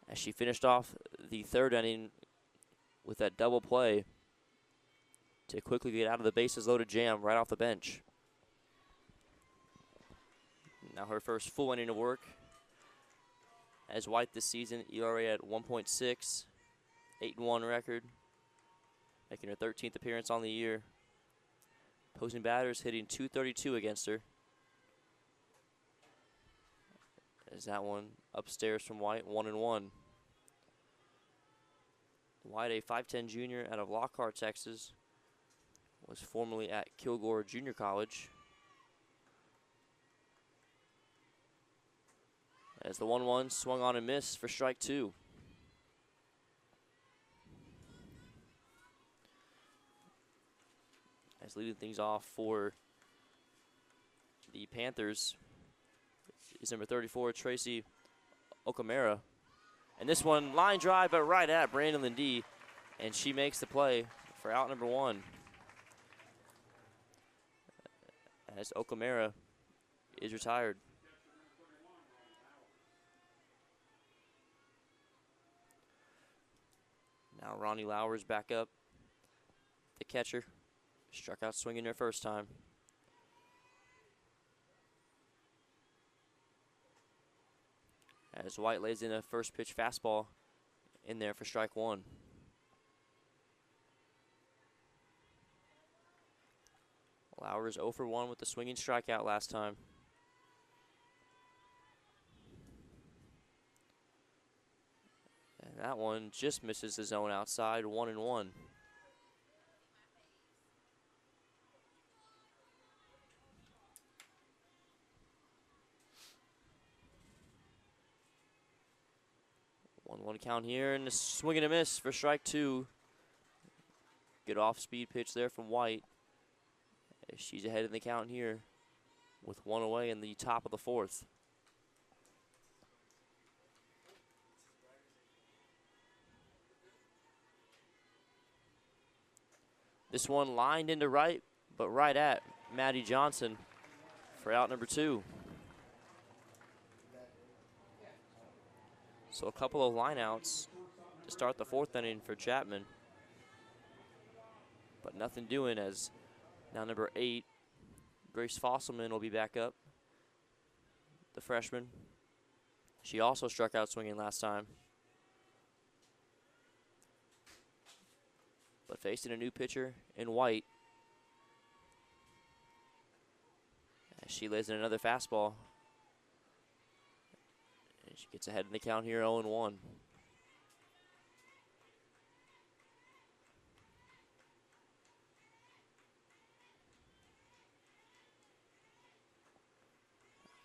as she finished off the 3rd inning with that double play to quickly get out of the bases loaded jam right off the bench. Now her first full inning of work as White this season, ERA at 1.6, 8-1 record, making her 13th appearance on the year. Opposing batters hitting .232 against her. As that one upstairs from White, 1-1. White, a 5'10 junior out of Lockhart, Texas, was formerly at Kilgore Junior College. As the 1-1 swung on and missed for strike 2. As leading things off for the Panthers is number 34, Tracy Okamura. And this one, line drive, but right at Brandon Lindee, and she makes the play for out number 1. As Okamura is retired. Now Ronnie Lauer's back up, the catcher. Struck out swinging her first time. As White lays in a first pitch fastball in there for strike 1. Lauer's 0 for 1 with the swinging strikeout last time. That one just misses the zone outside, 1-1. One count here, and a swing and a miss for strike 2. Good off-speed pitch there from White. She's ahead in the count here with 1 away in the top of the 4th. This one lined into right, but right at Maddie Johnson for out number 2. So a couple of lineouts to start the 4th inning for Chapman. But nothing doing as now number 8, Grace Fosselman, will be back up, the freshman. She also struck out swinging last time. But facing a new pitcher in White. As she lays in another fastball. And she gets ahead in the count here, 0-1.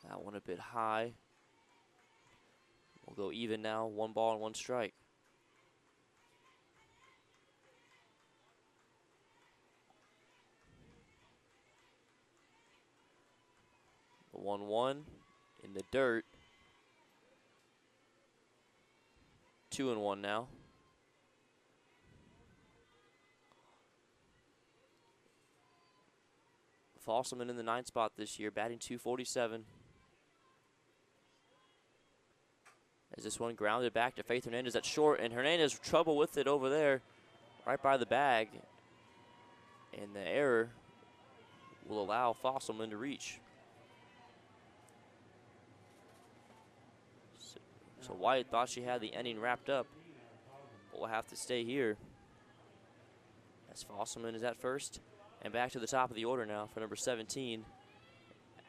That one a bit high. We'll go even now, 1 ball and 1 strike. The 1-1 in the dirt. 2-1 now. Fosselman in the 9th spot this year, batting .247. As this one grounded back to Faith Hernandez at short, and Hernandez trouble with it over there, right by the bag. And the error will allow Fosselman to reach. So White thought she had the inning wrapped up, but will have to stay here. As Fosselman is at first, and back to the top of the order now for number 17,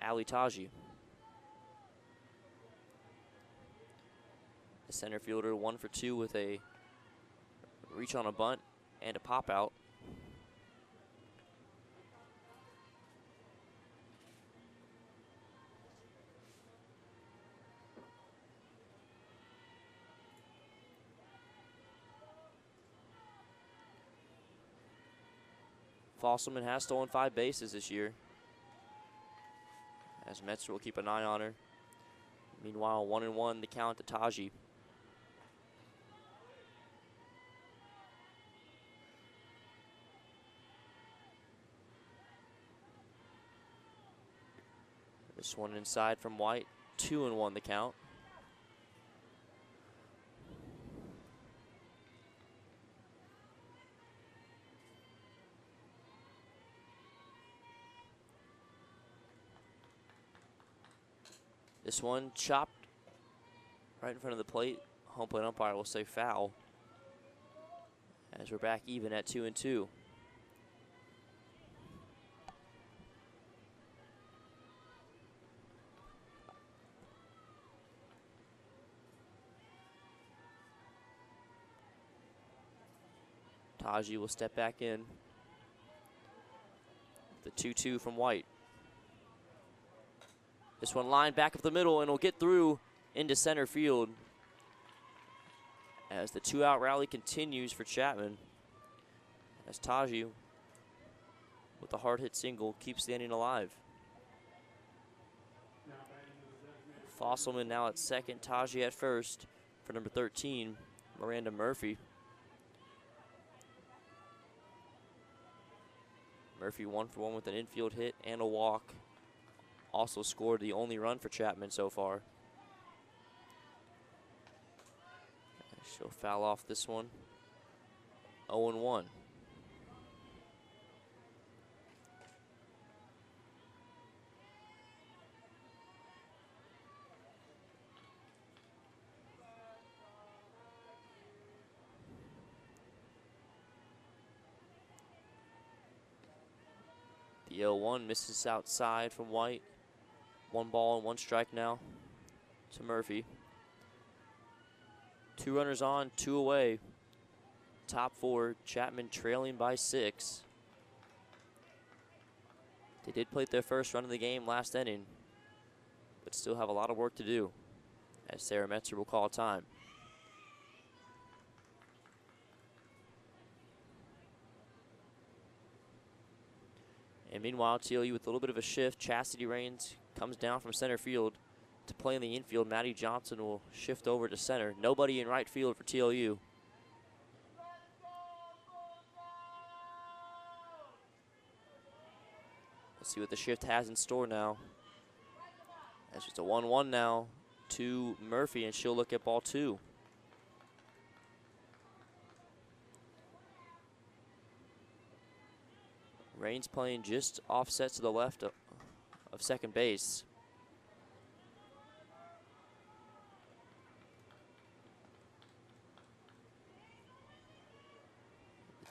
Ali Taji. The center fielder 1 for 2 with a reach on a bunt and a pop out. Fosselman has stolen 5 bases this year, as Metzer will keep an eye on her. Meanwhile, 1-1 the count to Taji. This one inside from White, 2-1 the count. This one chopped right in front of the plate. Home plate umpire will say foul, as we're back even at 2-2. Taji will step back in. The 2-2 from White. This one lined back up the middle and will get through into center field as the 2-out rally continues for Chapman. As Taji, with the hard hit single, keeps the inning alive. Fosselman now at second, Taji at first for number 13, Miranda Murphy. Murphy 1 for 1 with an infield hit and a walk. Also scored the only run for Chapman so far. She'll foul off this one. 0-1. The 0-1 misses outside from White. 1 ball and 1 strike now to Murphy. 2 runners on, 2 away. Top 4, Chapman trailing by 6. They did play their first run of the game last inning, but still have a lot of work to do, as Sarah Metzer will call time. And meanwhile, TLU with a little bit of a shift. Chastity Rains comes down from center field to play in the infield. Maddie Johnson will shift over to center. Nobody in right field for TLU. Let's see what the shift has in store now. That's just a 1-1 now to Murphy, and she'll look at ball 2. Rains playing just offset to the left of second base.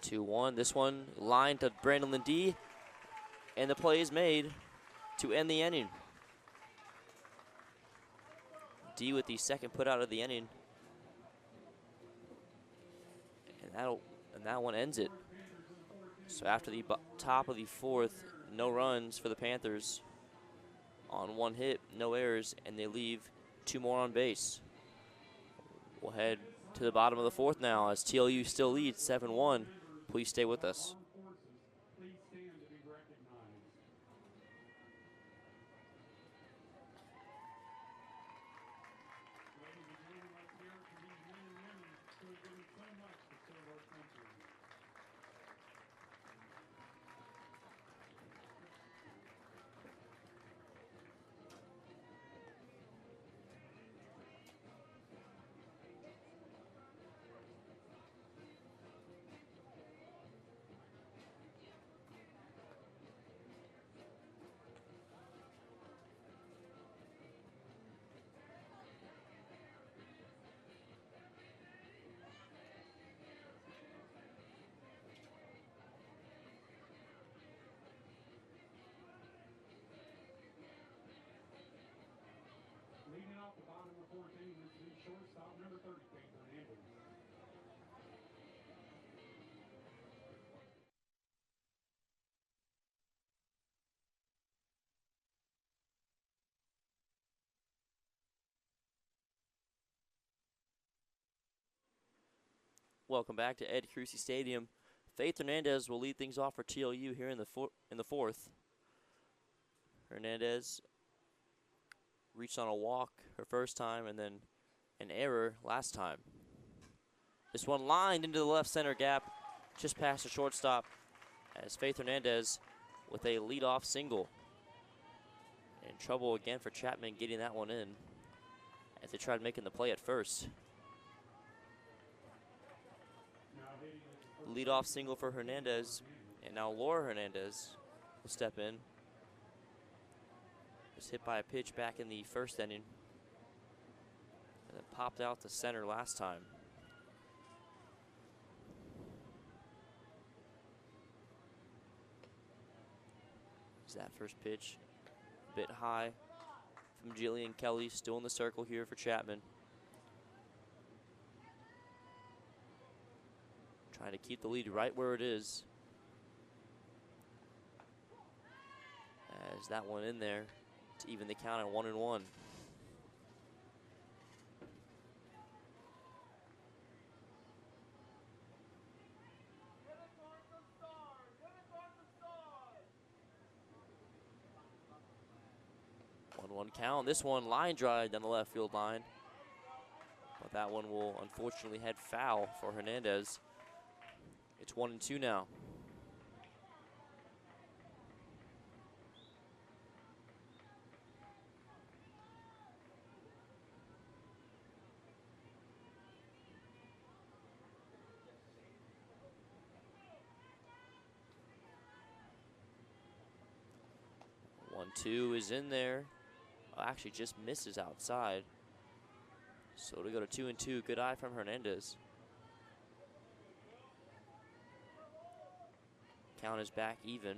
The 2-1. This one lined to Brandon Lindy, and the play is made to end the inning. D with the second put out of the inning, and that one ends it. So after the top of the 4th, no runs for the Panthers on 1 hit, no errors, and they leave 2 more on base. We'll head to the bottom of the 4th now as TLU still leads 7-1. Please stay with us. Please stand to be recognized. Ladies and gentlemen, let's hear it for these men and women who have given so much to serve our country. Leading off the bottom of the 4th inning is the shortstop, number 30, Faith Hernandez. Welcome back to Ed Crucy Stadium. Faith Hernandez will lead things off for TLU here in the 4th. Hernandez reached on a walk her first time and then an error last time. This one lined into the left center gap, just past the shortstop, as Faith Hernandez with a leadoff single. In trouble again for Chapman getting that one in as they tried making the play at first. Leadoff single for Hernandez, and now Laura Hernandez will step in. Was hit by a pitch back in the first inning, and then popped out to center last time. Is that first pitch a bit high from Jillian Kelly, still in the circle here for Chapman. Trying to keep the lead right where it is. As that one in there to even the count at 1-1. One count. This one line drive down the left field line, but that one will unfortunately head foul for Hernandez. It's 1-2 now. One, two is in there. Actually just misses outside. So to go to 2-2, good eye from Hernandez. Count is back even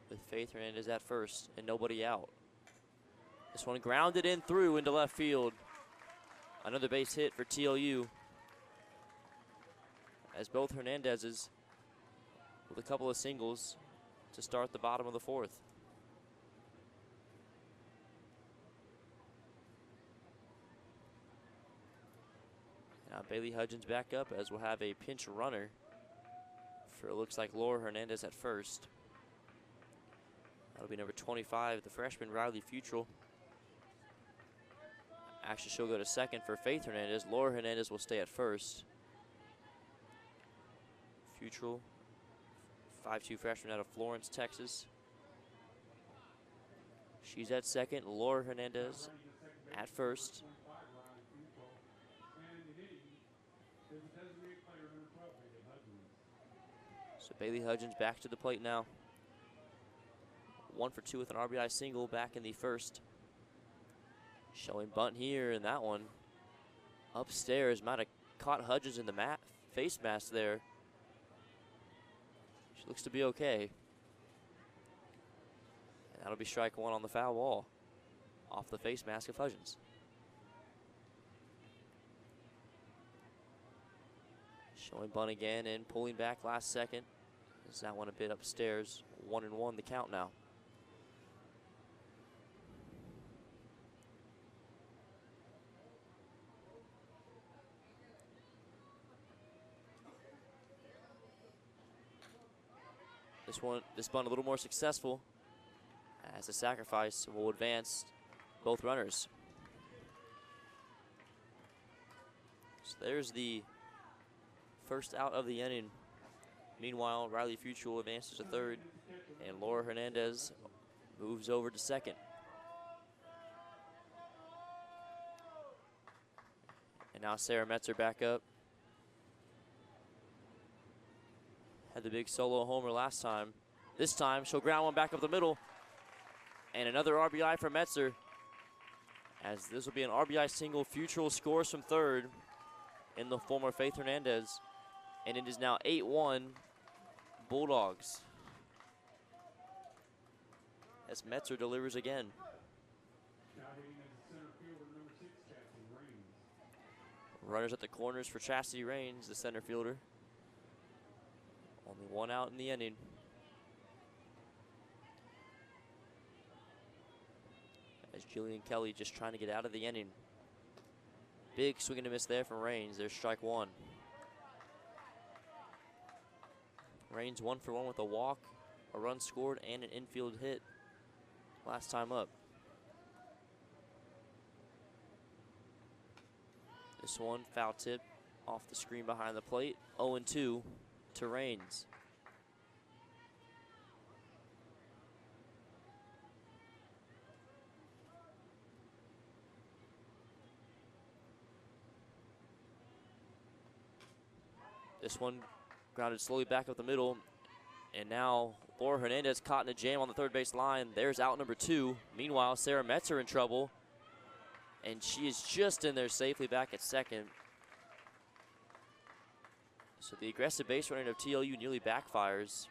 with Faith Hernandez at first and nobody out. This one grounded in through into left field. Another base hit for TLU, as both Hernandez's with a couple of singles to start the bottom of the fourth. Now Bailey Hudgens back up, as we'll have a pinch runner for, it looks like, Laura Hernandez at first. That'll be number 25, the freshman Riley Futrell. Actually, she'll go to second for Faith Hernandez. Laura Hernandez will stay at first. Futrell, 5'2" freshman out of Florence, Texas. She's at second. Laura Hernandez at first. So Bailey Hudgens back to the plate now. 1 for 2 with an RBI single back in the first. Showing bunt here, and that one upstairs might have caught Hudgens in the face mask there. She looks to be okay. And that'll be strike one on the foul ball off the face mask of Hudgens. Showing bunt again and pulling back last second. Is that one a bit upstairs? 1-1 the count now. This bunt a little more successful, as the sacrifice will advance both runners. So there's the first out of the inning. Meanwhile, Riley Futrell advances to third, and Laura Hernandez moves over to second. And now Sarah Metzer back up. Had the big solo homer last time. This time, she'll ground one back up the middle. And another RBI for Metzer, as this will be an RBI single. Futrell scores from third in the former Faith Hernandez. And it is now 8-1 Bulldogs, as Metzer delivers again. Runners at the corners for Chastity Rains, the center fielder. Only one out in the inning. As Jillian Kelly just trying to get out of the inning. Big swing and a miss there from Rains. There's strike one. Rains 1 for 1 with a walk, a run scored, and an infield hit last time up. This one foul tip off the screen behind the plate. 0-2 to Rains. This one grounded slowly back up the middle, and now Laura Hernandez caught in a jam on the third base line. There's out number 2. Meanwhile, Sarah Metzer in trouble, and she is just in there safely back at second. So the aggressive base running of TLU nearly backfires.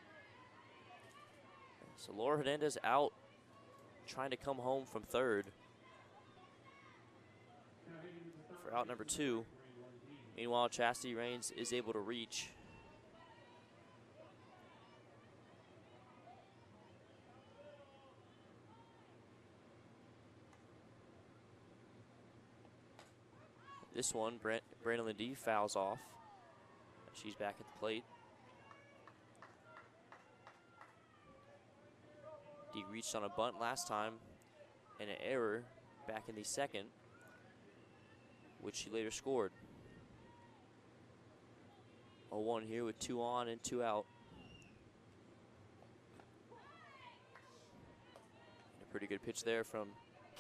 So Laura Hernandez out, trying to come home from third for out number 2. Meanwhile, Chastity Rains is able to reach. This one, Brandon Lindy fouls off. She's back at the plate. Dee reached on a bunt last time, and an error back in the second, which she later scored. 0-1 here with 2 on and 2 out. And a pretty good pitch there from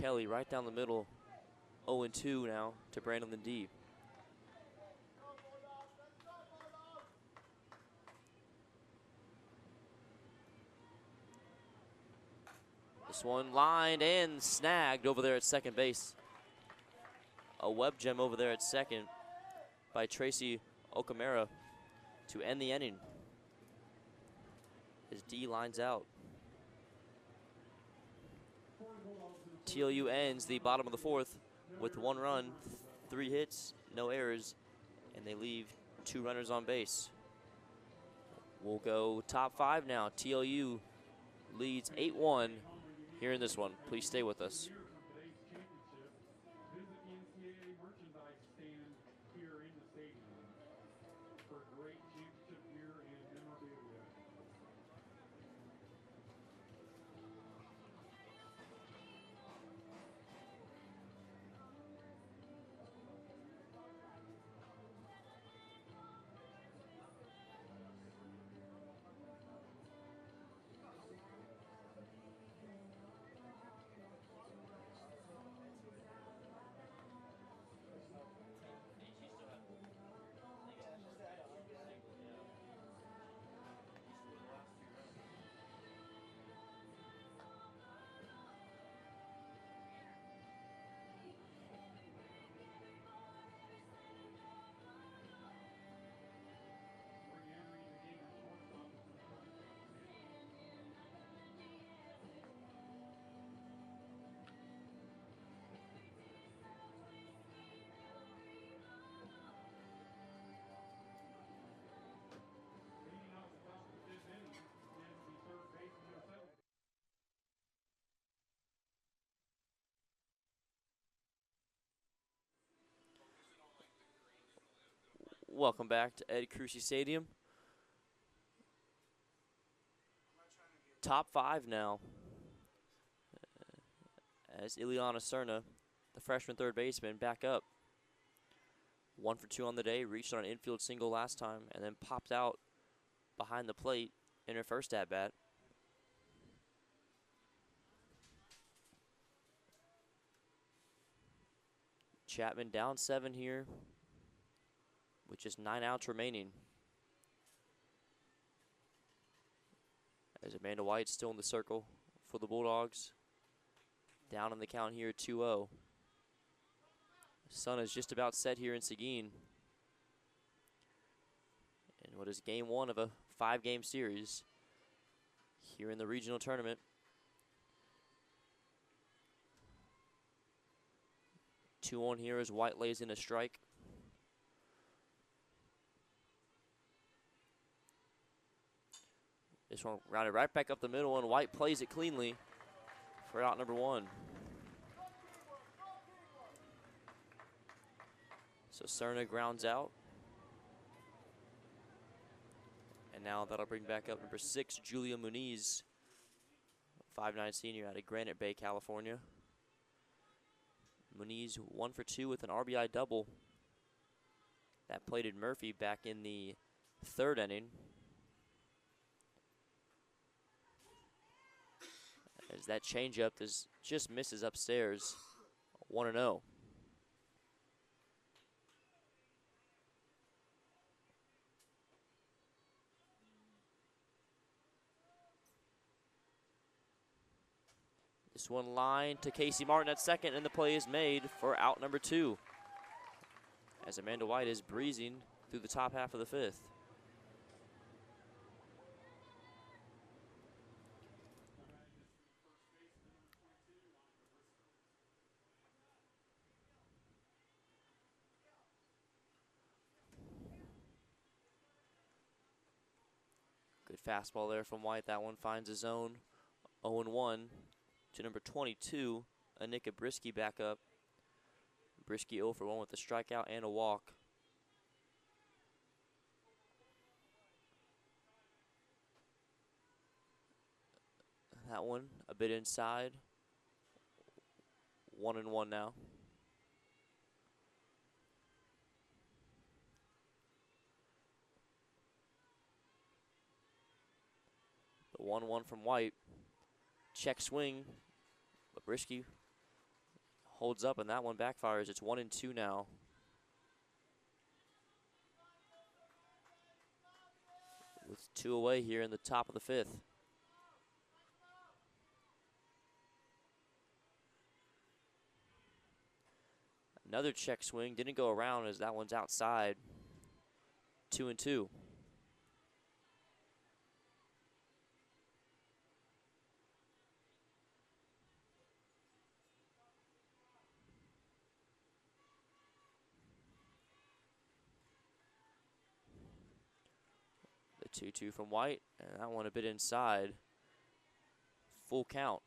Kelly right down the middle. 0-2 now to Brandon Lindy. This one lined and snagged over there at second base. A web gem over there at second by Tracy Okamara to end the inning, as D lines out. TLU ends the bottom of the fourth with 1 run, 3 hits, no errors, and they leave 2 runners on base. We'll go top 5 now. TLU leads 8-1 here in this one. Please stay with us. Here from today's championship, visit the NCAA merchandise stand here in the stadium for great championship gear and memorabilia. Leading off the top of the 5th inning is the third baseman himself. Welcome back to Ed Crucy Stadium. Top 5 now. As Ileana Cerna, the freshman third baseman, back up. 1 for 2 on the day, reached on an infield single last time, and then popped out behind the plate in her first at-bat. Chapman down 7 here with just 9 outs remaining. As Amanda White still in the circle for the Bulldogs. Down in the count here, 2-0. Sun is just about set here in Seguin. In what is game 1 of a 5-game series here in the regional tournament. 2-1 here as White lays in a strike. This one rounded right back up the middle, and White plays it cleanly for out number 1. So Cerna grounds out. And now that'll bring back up number 6, Julia Muniz, 5'9" senior out of Granite Bay, California. Muniz 1 for 2 with an RBI double. That plated Murphy back in the 3rd inning. As that changeup just misses upstairs, 1-0. This one line to Casey Martin at second, and the play is made for out number 2. As Amanda White is breezing through the top half of the 5th. Good fastball there from White. That one finds a zone. 0-1 to number 22, Anika Brisky back up. Brisky 0 for 1 with a strikeout and a walk. That one a bit inside. 1-1 now. The 1-1 from White. Check swing, but Brisky holds up, and that one backfires. It's 1-2 now. With 2 away here in the top of the 5th. Another check swing, didn't go around as that one's outside. 2-2. The 2-2 from White, and that one a bit inside. Full count.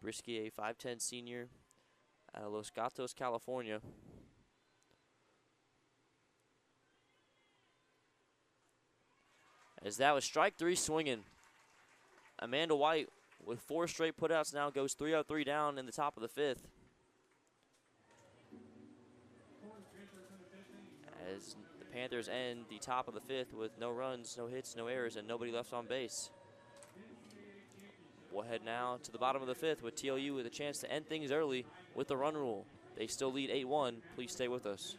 Brisky, a 5'10" senior out of Los Gatos, California. As that was strike 3 swinging. Amanda White with 4 straight putouts now goes 3 out 3 down in the top of the 5th. As the Panthers end the top of the 5th with no runs, no hits, no errors, and nobody left on base. We'll head now to the bottom of the 5th with TLU with a chance to end things early with the run rule. They still lead 8-1. Please stay with us.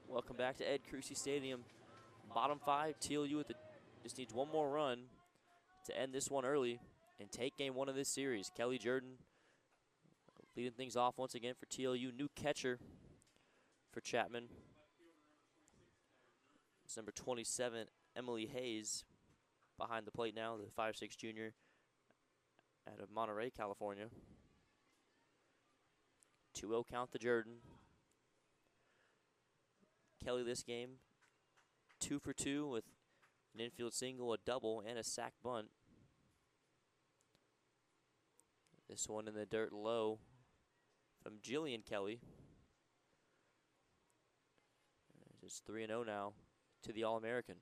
Welcome back to Ed Crucy Stadium. Bottom 5, TLU just needs one more run to end this one early and take game 1 of this series. Kelly Jordan leading things off once again for TLU. New catcher for Chapman. It's number 27, Emily Hayes, behind the plate now, the 5'6" junior out of Monterey, California. 2-0 count to Jordan. Kelly this game, 2 for 2 with an infield single, a double, and a sac bunt. This one in the dirt low from Jillian Kelly. Just 3-0 now to the All-American.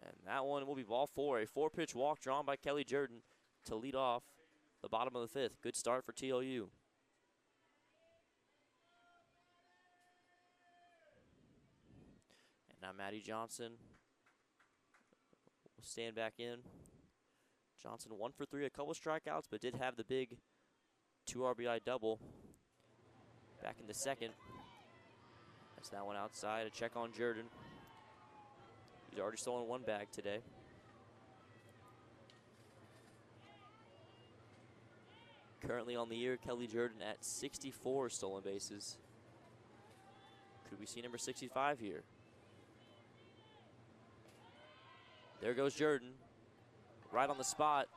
And that one will be ball 4. A 4-pitch walk drawn by Kelly Jordan to lead off the bottom of the 5th. Good start for TLU. And now Maddie Johnson will stand back in. Johnson 1 for 3, a couple strikeouts, but did have the big 2 RBI double back in the 2nd. That's that one outside. A check on Jordan. He's already stolen 1 bag today. Currently on the year, Kelly Jordan at 64 stolen bases. Could we see number 65 here? There goes Jordan, right on the spot,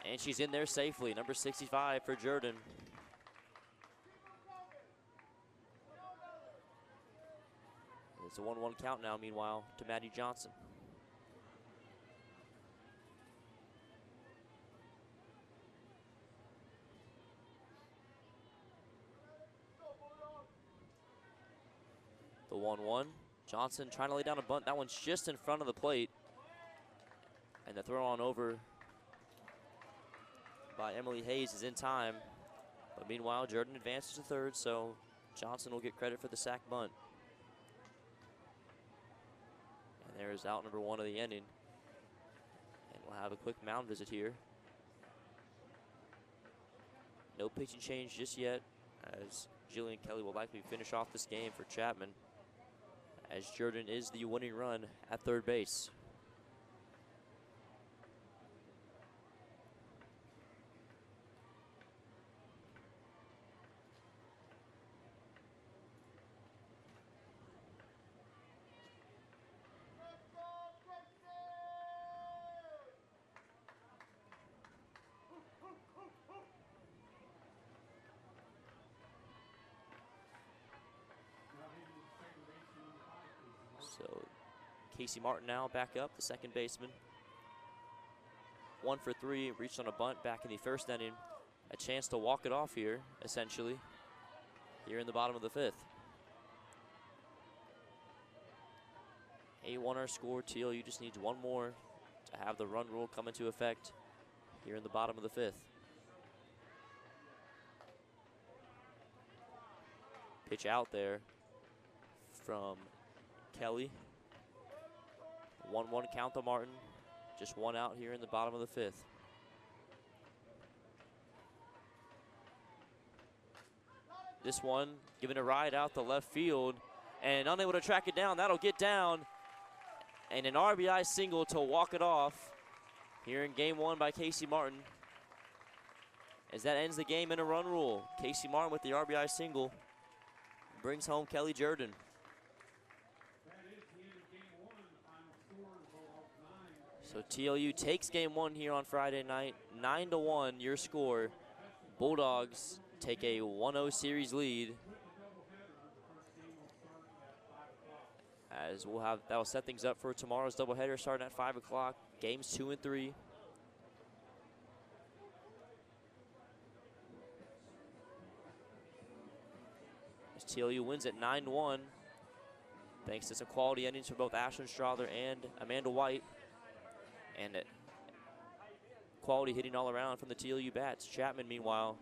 and she's in there safely. Number 65 for Jordan. It's a 1-1 count now, meanwhile, to Maddie Johnson. The 1-1. Johnson trying to lay down a bunt. That one's just in front of the plate. And the throw on over by Emily Hayes is in time. But meanwhile, Jordan advances to third, so Johnson will get credit for the sac bunt. And there's out number 1 of the inning. And we'll have a quick mound visit here. No pitching change just yet, as Jillian Kelly will likely finish off this game for Chapman, as Jordan is the winning run at third base. So Casey Martin now back up, the second baseman. 1 for 3, reached on a bunt back in the first inning. A chance to walk it off here, essentially, here in the bottom of the 5th. A1 our score. TLU just needs one more to have the run rule come into effect here in the bottom of the 5th. Pitch out there from Kelly. 1-1 count to Martin. Just one out here in the bottom of the 5th. This one giving a ride out the left field and unable to track it down. That'll get down. And an RBI single to walk it off here in game 1 by Casey Martin. As that ends the game in a run rule. Casey Martin with the RBI single brings home Kelly Jordan. So TLU takes game 1 here on Friday night. 9-1 your score. Bulldogs take a 1-0 series lead. As that'll set things up for tomorrow's doubleheader starting at 5 o'clock. Games 2 and 3. As TLU wins at 9-1, thanks to some quality innings for both Ashlyn Strother and Amanda White. And quality hitting all around from the TLU bats. Chapman, meanwhile,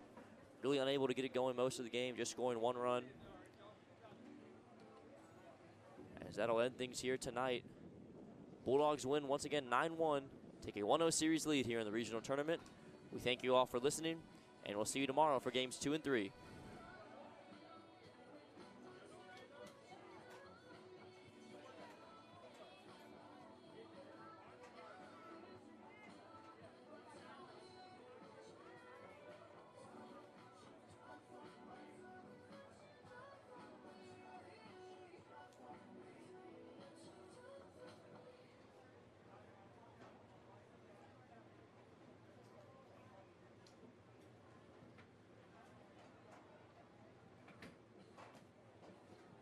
really unable to get it going most of the game, just scoring 1 run. As that'll end things here tonight. Bulldogs win once again 9-1, take a 1-0 series lead here in the regional tournament. We thank you all for listening, and we'll see you tomorrow for games 2 and 3.